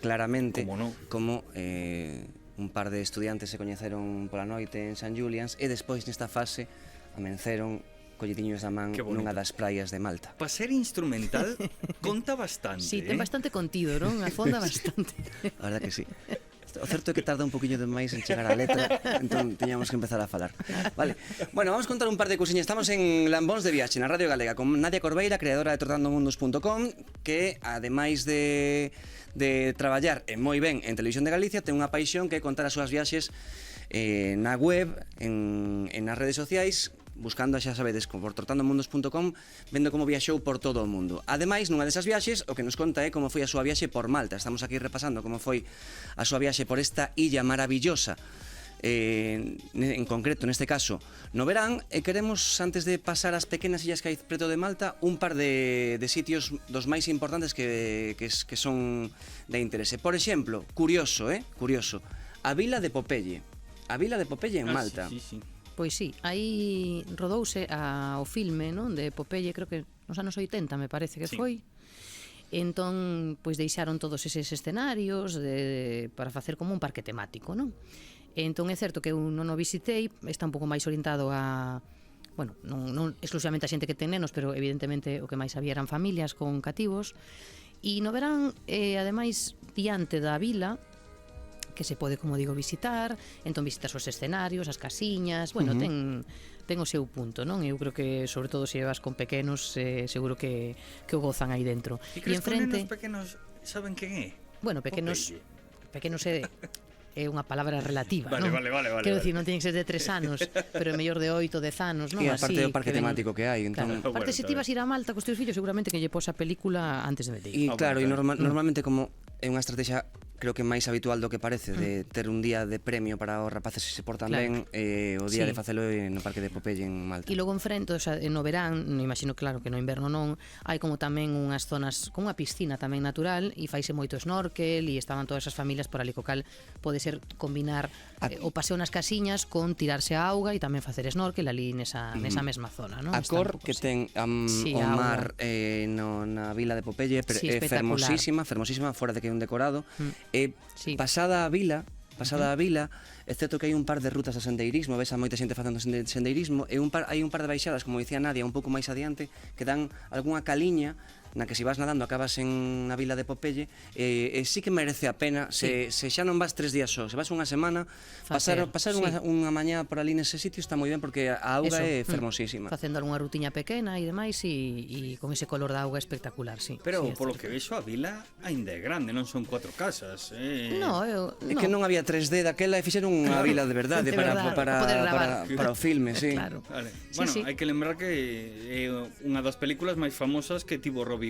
claramente Como non. como un par de estudiantes se coñeceron pola noite en St. Julian's e despois nesta fase amenceron colletiños da man Que bonito. nunha das praias de Malta. Para ser instrumental, conta bastante. Sí, ten bastante contido, non? Afonda bastante. A verdad que sí. O certo é que tarda un poquinho de máis en chegar á letra, entón teñamos que empezar a falar. Vale. Bueno, vamos contar un par de cousiñas. Estamos en Lambóns de Viaxe, na Radio Galega, con Nadia Corbeira, creadora de trotandomundos.com, que ademais de traballar moi ben en Televisión de Galicia, ten unha paixón que é contar as súas viaxes na web, nas redes sociais, buscando, xa sabedes, por trotandomundos.com, vendo como viaxou por todo o mundo. Ademais, nunha desas viaxes, o que nos conta é como foi a súa viaxe por Malta. Estamos aquí repasando como foi a súa viaxe por esta illa maravillosa, en concreto, neste caso, no verán, e queremos, antes de pasar ás pequenas illas que hai preto de Malta, un par de sitios dos máis importantes que son de interese. Por exemplo, curioso, a vila de Popeye. A vila de Popeye en Malta. Sí, sí, sí. Pois sí, aí rodouse o filme, non, de Popeye, creo que nos anos 80, me parece que Sí. foi. Entón, pois deixaron todos eses escenarios para facer como un parque temático, non? Entón é certo que eu non o visitei, está un pouco máis orientado a, bueno, non exclusivamente a xente que ten nenos, pero evidentemente o que máis había eran familias con cativos. E no verán, ademais, diante da vila, que se pode, como digo, visitar, entón visitas os escenarios, as casiñas, bueno, ten o seu punto, non? Eu creo que, sobre todo, se vas con pequenos, seguro que o gozan aí dentro. E crees que os nenos pequenos saben quen é? Bueno, pequenos é unha palabra relativa, Vale, non? vale. Quero dicir, non tienen que ser de 3 anos, pero é mellor de 8, 10 anos, non? E aparte Así do parque que ven- temático que hai, entón... Claro. Aparte, se ti vas ir a Malta cos teus fillos, seguramente que lle pos a película antes de meter. E claro, e claro. normalmente como é unha estrategia creo que máis habitual do que parece de ter un día de premio para os rapaces se portan Claro. ben, o día Sí. de facelo é no parque de Popeye en Malta. E logo enfrente, o sea, no verán, no imagino claro que no inverno non, hai como tamén unhas zonas, como unha piscina tamén natural, e faise moito snorkel, e estaban todas as familias por ali, co cal pode ser combinar o paseo nas casiñas con tirarse a auga e tamén facer snorkel ali nesa mesma zona, non? A Está un cor pouco que así. ten Sí, o a mar na vila de Popeye Sí, é espectacular. fermosísima, fora de que é un decorado. E Sí. pasada a vila, é certo que hai un par de rutas de sendeirismo, ves a moita xente facendo sendeirismo, e hai un par de baixadas, como dicía Nadia, un pouco máis adiante, que dan algunha caliña na que se vas nadando acabas en na vila de Popeye, e sí que merece a pena se xa non vas 3 días só, se vas unha semana, pasar Sí. unha mañá por ali nese sitio está moi ben porque a auga é Eso, fermosísima. Facendo algunha rutiña pequena e demais, e con ese color da auga espectacular, sí. Pero sí, é polo certo. que vexo a vila aínda é grande, non son 4 casas. No, É que non había 3D daquela e fixeron unha vila de verdade De verdade, poder gravar. para o filme, sí. Claro. Vale. Sí, Bueno, sí. hai que lembrar que é unha das películas máis famosas que tivo Robin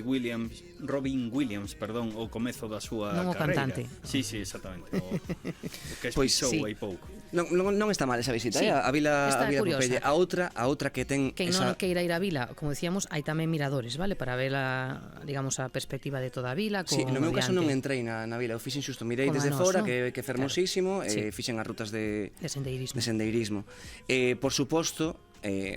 Williams, perdón, o comezo da súa Non o carreira. cantante. Sí, exactamente. O que Pois expisou sí. hai pouco. Non está mal esa visita, Sí, a vila está curiosa. Popeye. A outra que ten Quen non queira ir á vila, como decíamos, hai tamén miradores, vale? Para ver digamos, a perspectiva de toda a vila. Sí, no meu caso adiante non entrei na vila, eu fixen xusto, mirei Como desde a nós, fora, non? que é fermosísimo, Sí. fixen as rutas de de sendeirismo. sendeirismo. Por suposto,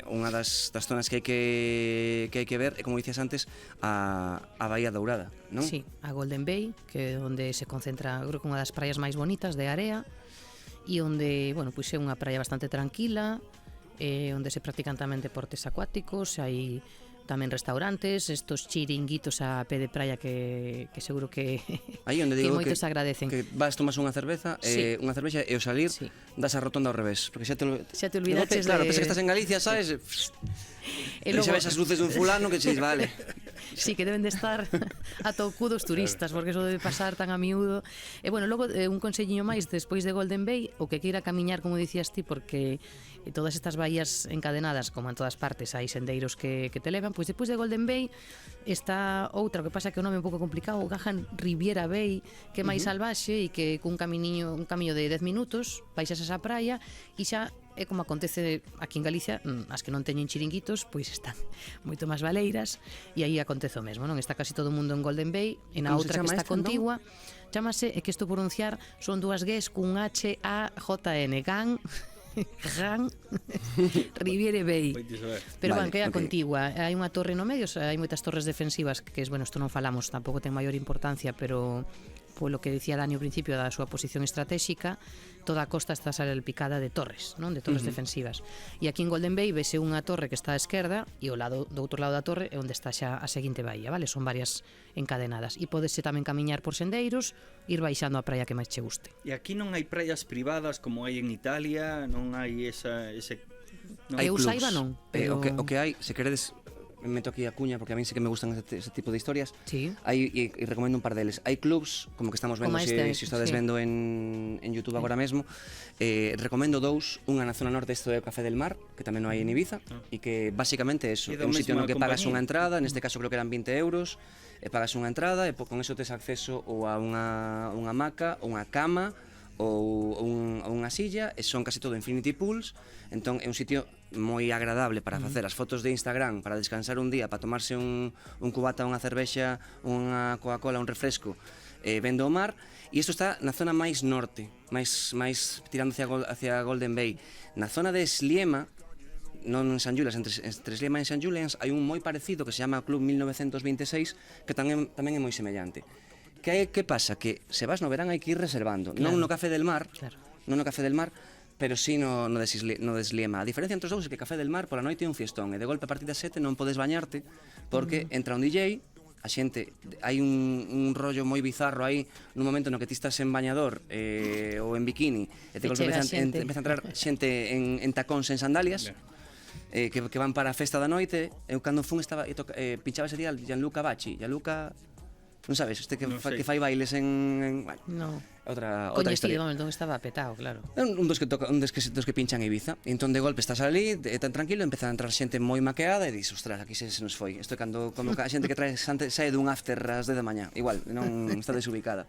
unha das zonas que hai que ver é, como dicías antes, a Bahía Dourada, non? Sí, a Golden Bay, que é onde se concentra, creo que unha das praias máis bonitas de area, e onde, bueno, pois é unha praia bastante tranquila, onde se practican tamén deportes acuáticos, hai tamén restaurantes, estos chiringuitos a pé de praia que seguro que Aí onde digo moitos agradecen. que vas, tomas unha cerveza, Sí. unha cervexa e ao salir Sí. das a rotonda ao revés, porque xa te olvidaches claro, de- pensas que estás en Galicia, sabes? E E xa logo- ves as luces dun fulano que che dices, vale. Sí, que deben de estar a toucu dos turistas, porque eso debe pasar tan a miúdo. E bueno, logo un conselliño máis despois de Golden Bay, o que queira camiñar, como dicías ti, porque todas estas bahías encadenadas, como en todas partes, hai sendeiros que te levan, pois despois de Golden Bay está outra, o que pasa que o nome é un pouco complicado, o Gahan Riviera Bay, que é máis salvaxe e que cun camiño de 10 minutos baixas a esa praia e xa é como acontece aquí en Galicia, as que non teñen chiringuitos, pois están moito máis baleiras e aí acontece o mesmo, non? Está casi todo o mundo en Golden Bay e na Como se outra que chama está esta, entón? contigua chámase, é que isto pronunciar son dúas Gs cun H-A-J-N Gan Gan Riviere Bay. Pero Vale, que é a ok. contigua. Hai unha torre no medio, hai moitas torres defensivas que, bueno, isto non falamos, tampouco ten maior importancia, pero polo que dicía Dani ao principio da súa posición estratégica, toda a costa está salpicada de torres, non? De torres defensivas. E aquí en Golden Bay vese unha torre que está á esquerda e ao lado do outro lado da torre é onde está xa a seguinte bahía, vale? Son varias encadenadas. E podese tamén camiñar por sendeiros, ir baixando a praia que máis che guste. E aquí non hai praias privadas como hai en Italia, non hai ese... Non. Eu saiba non, pero- O que hai, se queredes, me meto aquí a cuña porque a mí sí que me gustan ese tipo de historias. Sí. Hai, e recomendo un par deles. Hai clubs, como que estamos vendo, Como se este, estades sí. vendo en YouTube agora mesmo. Recomendo dous, unha na zona norte, isto é o Café del Mar, que tamén non hai en Ibiza, e que basicamente é eso, E é da un sitio mesma no que pagas compañía. unha entrada, neste caso creo que eran 20 euros, e pagas unha entrada, e con eso tes acceso ou a unha hamaca, unha cama, ou unha silla, e son casi todo infinity pools, entón é un sitio moi agradable para facer as fotos de Instagram, para descansar un día, para tomarse un cubata, unha cervexa, unha Coca-Cola, un refresco, vendo o mar, e isto está na zona máis norte, máis tirando hacia Golden Bay. Na zona de Sliema, non en San Julians, entre Sliema e San Julians, hai un moi parecido que se chama Club 1926, que tamén é moi semellante. Que pasa? Que se vas no verán hai que ir reservando, non no Café del Mar, Claro. non no Café del Mar, pero sí no de Sliema. A diferencia entre os dous é que Café del Mar pola noite é un fiestón, e de golpe a partir das 7 non podes bañarte, porque entra un DJ, a xente, hai un rollo moi bizarro aí, nun momento no que ti estás en bañador ou en bikini, e de E golpe chega xente. empeza a entrar xente en tacóns, en sandalias, que van para a festa da noite. Eu cando fun estaba pinchaba ese día Gianluca Bacci, non sabes, este que, Non sei. que fai bailes bueno, No. outra Coñecido, historia. vamos, entón estaba petado, claro. É un dos que toca, dos que pinchan en Ibiza. E entón de golpe estás ali, tan tranquilo, empeza a entrar xente moi maqueada e dis, ostras, aquí se nos foi. Isto é cando a xente que trae sae dun after ás 10 da mañá. Igual, non está desubicada.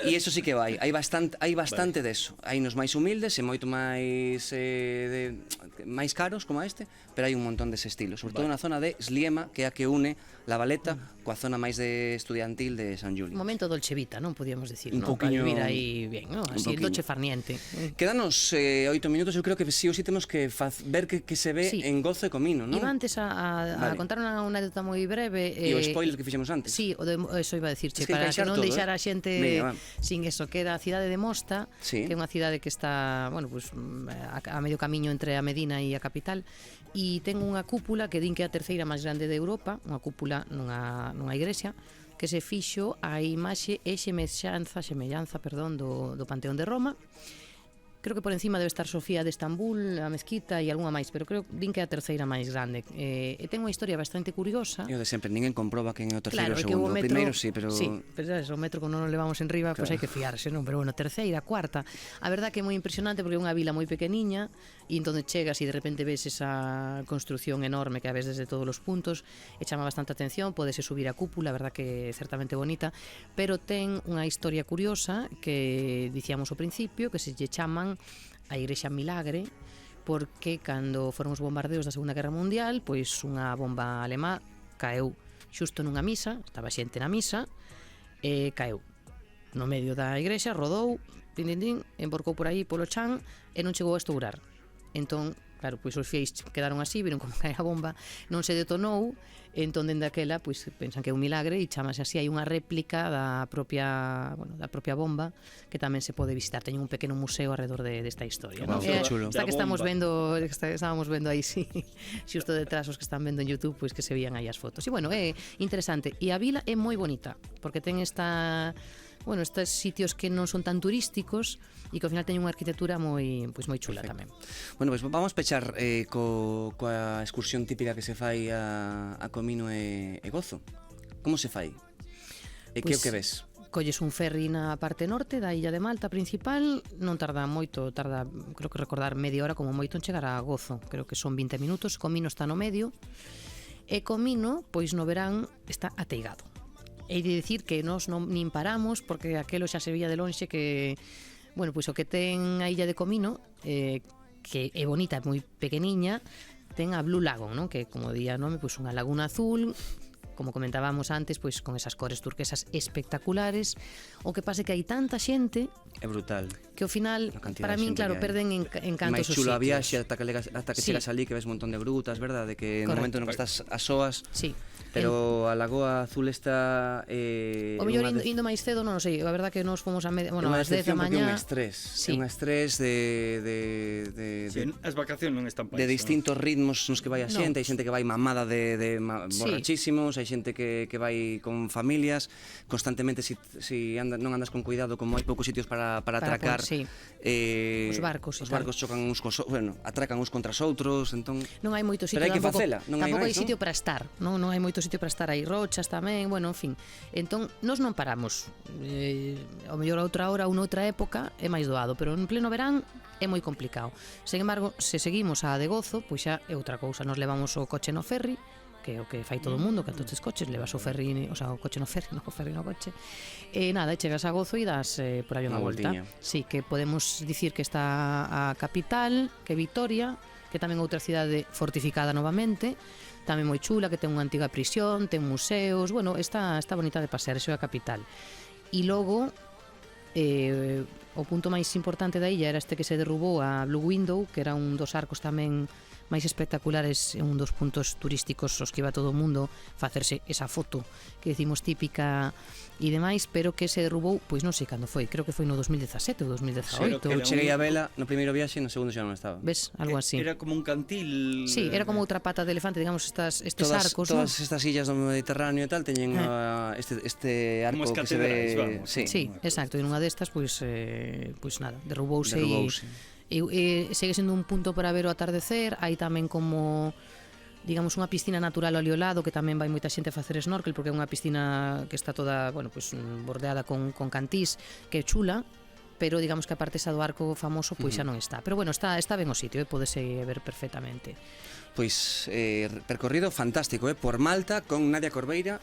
E iso sí que vai. Hai bastante deso. Hai nos máis humildes e moito máis máis caros como este, pero hai un montón dese estilo, sobre todo na zona de Sliema, que é a que une La Valeta coa zona máis de estudiantil de San Julio. Un momento dolce vita, non podíamos decir, Un non? pouquiño- Para vivir aí bien, non? Así, pouquiño. dolce farniente. Quedanos 8 minutos, eu creo que sí ou sí temos que ver que se ve Sí. en Gozo e Comino, non? Iba antes a Vale. contar unha anécdota moi breve. E o spoiler que fixemos antes. Sí, eso iba a decirche, Es que para que encaixar non todo, deixar a xente Veña, va. sin eso. Queda a cidade de Mosta, Sí. que é unha cidade que está, bueno, pues, a medio camiño entre a Medina e a capital, e ten unha cúpula que din que é a terceira máis grande de Europa, unha cúpula nunha igrexa, que se fixo a imaxe e semellanza, do Panteón de Roma. Creo que por encima debe estar Sofía de Estambul, a mezquita e algunha máis, pero creo din que é a terceira máis grande. E ten unha historia bastante curiosa. E o de sempre, ninguén comproba quen é o terceiro Claro, ou é que o segundo. O metro... primeiro sí, pero... Sí, pero sabes, o metro como non o levamos en riba, pois pues hai que fiarse, non? Pero bueno, terceira, cuarta. A verdad que é moi impresionante porque é unha vila moi pequeniña e entón chegas e de repente ves esa construción enorme que a ves desde todos os puntos e chama bastante atención, podese subir a cúpula, a verdad que é certamente bonita, pero ten unha historia curiosa que dicíamos ao principio, que se lle chaman a Igrexa Milagre, porque cando foron os bombardeos da Segunda Guerra Mundial, pois unha bomba alemá caeu xusto nunha misa, estaba xente na misa, e caeu no medio da igrexa, rodou, enborcou por aí polo chan e non chegou a estourar. Entón, Claro, pois os fieis quedaron así, viron como cae a bomba, non se detonou, entón dende aquela pois pensan que é un milagre e chamase así. Hai unha réplica da propia bomba que tamén se pode visitar. Teñen un pequeno museo alrededor desta historia. Wow, que chulo. Esta que Da estamos bomba. estábamos vendo aí, sí, xusto detrás os que están vendo en YouTube, pois que se vían aí as fotos. E bueno, é interesante. E a vila é moi bonita, porque ten estes sitios que non son tan turísticos e que ao final teñen unha arquitectura moi chula. Perfecto. Tamén. Bueno, pois vamos pechar coa excursión típica que se fai a Comino e Gozo. Como se fai? E que o Pois, que ves? Colles un ferry na parte norte da illa de Malta principal, non tarda moito, creo que recordar media hora como moito en chegar a Gozo, creo que son 20 minutos. Comino está no medio, e Comino, pois no verán, está ateigado. Hei de dicir que nós non nin paramos, porque aquelo xa se veía de lonxe que, bueno, pois o que ten a illa de Comino, que é bonita, é moi pequeniña, ten a Blue Lagoon, non? Que como día nome, pois unha laguna azul, como comentábamos antes, pois con esas cores turquesas espectaculares. O que pasa é que hai tanta xente É brutal. que ao final, A cantidad para de min, xente claro, que hai. perden encanto máis esos chulo a sitios. viaxe ata que Sí. chegas ali, que ves un montón de grutas, verdade? Que no Correcto. momento no que estás a soas, Sí. pero a Lagoa Azul está O mellor indo máis cedo, non sei, a verdade que nos fomos a unha ás 10 da decepción porque é un mañá. estrés. Sí. É un estrés de Sí, as vacacións non están para de iso, distintos ritmos nos que vai a No. xente, hai xente que vai mamada Sí. borrachísimos, hai xente que vai con familias, constantemente si non andas con cuidado, como hai poucos sitios para atracar, sí. Os barcos e os tal. barcos chocan uns atracan uns contra os outros, entón Non hai moito sitio, Pero hai que tampouco, facela, non hai tampouco hai máis, non? sitio para estar, non hai moito sitio para estar, hai rochas tamén, bueno, en fin. Entón, nós non paramos. Ao mellor a outra hora ou noutra época é máis doado, pero en pleno verán é moi complicado. Sen embargo, se seguimos a de Gozo, pois xa é outra cousa. Nos levamos o coche no ferry, que é o que fai todo o mundo, que a todos os coches levas o ferry, o sea, o coche no ferry, non o ferry no coche. E nada, chegas a Gozo e das por aí unha Unha volta. voltiña. Sí, que podemos dicir que está a capital, que é Vitoria, que tamén outra cidade fortificada novamente, tamén moi chula, que ten unha antiga prisión, ten museos, bueno, está bonita de pasear, iso é a capital. E logo, o punto máis importante da illa era este que se derrubou, a Blue Window, que era un dos arcos tamén máis espectaculares, un dos puntos turísticos os que iba todo o mundo facerse esa foto que decimos típica e demais, pero que se derrubou, pois non sei cando foi, creo que foi no 2017 ou 2018. que eu era cheguei a vela no primeiro viaxe, no segundo xa non estaba. Ves, algo así. Era como un cantil. Sí, era como outra pata de elefante, digamos, estes arcos, Todas ¿no? estas illas do Mediterráneo e tal teñen este arco Como as que se catedrais, ve, vamos. Sí, exacto, e nunha destas, pois nada, derrubouse. Derrubouse. E segue sendo un punto para ver o atardecer. Hai tamén como, digamos, unha piscina natural ao lado que tamén vai moita xente a facer snorkel, porque é unha piscina que está toda, bueno, pues, bordeada con cantís, que é chula, pero digamos que a parte esa do arco famoso pois xa non está. Pero bueno, está ben o sitio, pódese ver perfectamente. Pois percorrido fantástico, por Malta con Nadia Corbeira.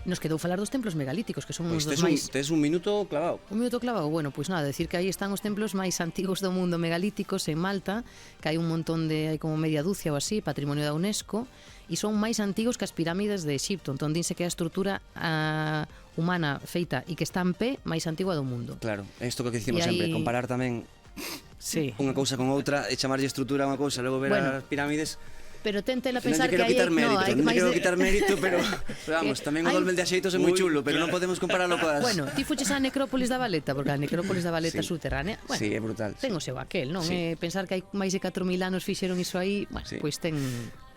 Nos quedou falar dos templos megalíticos, que son Pois uns dos máis... tes un minuto clavado. Un minuto clavado, bueno, pois nada, decir que aí están os templos máis antigos do mundo megalíticos en Malta, que hai un montón hai como media dúcia ou así, patrimonio da UNESCO, e son máis antigos que as pirámides de Egipto, entón dinse que é a estrutura humana feita e que está en pé máis antigua do mundo. Claro, isto que dicimos E aí- sempre, comparar tamén Sí. unha cousa con outra e chamarlle estrutura a unha cousa, logo ver Bueno, as pirámides. Pero tentela Non pensar lle quero que aí quitar mérito, hai non lle máis quero de- quitar mérito, pero vamos, tamén o Hai- dolmen de Axeitos é moi Ui, chulo, pero claro. non podemos compararlo coas... Bueno, ti fuches á necrópolis da Valeta, porque a necrópolis da Valeta Sí. subterránea, bueno, Sí, é brutal. ten o seu aquel, non? Sí. Pensar que hai máis de 4.000 anos fixeron iso aí, bueno, Sí. pois ten...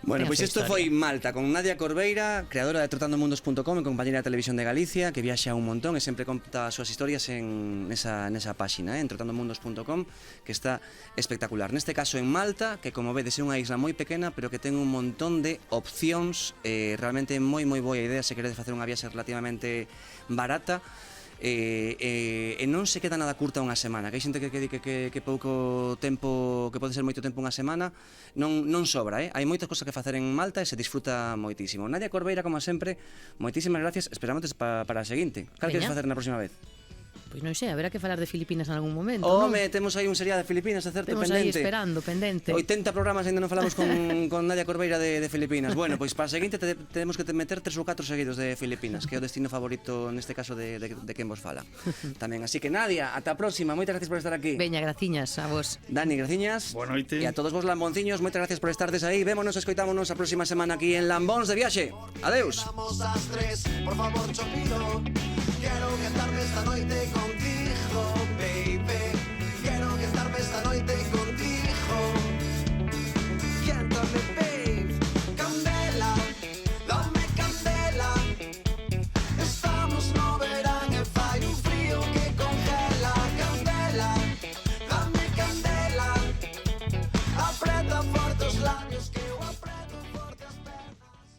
Bueno, ten a pois súa isto historia. foi Malta con Nadia Corbeira, creadora de trotandomundos.com e compañera de Televisión de Galicia, que viaxa un montón e sempre conta as súas historias nesa páxina, en trotandomundos.com, que está espectacular. Neste caso en Malta, que como vedes é unha isla moi pequena, pero que ten un montón de opcións, realmente moi boa idea se queredes facer unha viaxe relativamente barata. E non se queda nada curta unha semana, que hai xente que di que pouco tempo, que pode ser moito tempo unha semana, non sobra, hai moitas cosas que facer en Malta e se disfruta moitísimo. Nadia Corbeira, como sempre, moitísimas gracias, esperamos para a seguinte. Cal queres Veña. facer na próxima vez? Pois non sei, haberá que falar de Filipinas en algún momento, Home, temos aí un serial de Filipinas, é certo, non? Temos aí pendente. esperando, pendente. 80 programas ainda non falamos con Nadia Corbeira de Filipinas. Bueno, pois para a seguinte tenemos que meter 3 ou 4 seguidos de Filipinas, que é o destino favorito neste caso de quen vos fala. Tamén, así que Nadia, ata a próxima, moitas gracias por estar aquí. Veña, graciñas a vos. Dani, graciñas. Boa noite. E a todos vos lambonciños, moitas gracias por estardes aí. Vémonos, escoitámonos a próxima semana aquí en Lambóns de Viaxe. Adeus. Vamos ás 3, por favor, Chopino. Quero quedarme esta noite contigo, baby. Quero quedarme esta noite contigo. Quéntame, baby.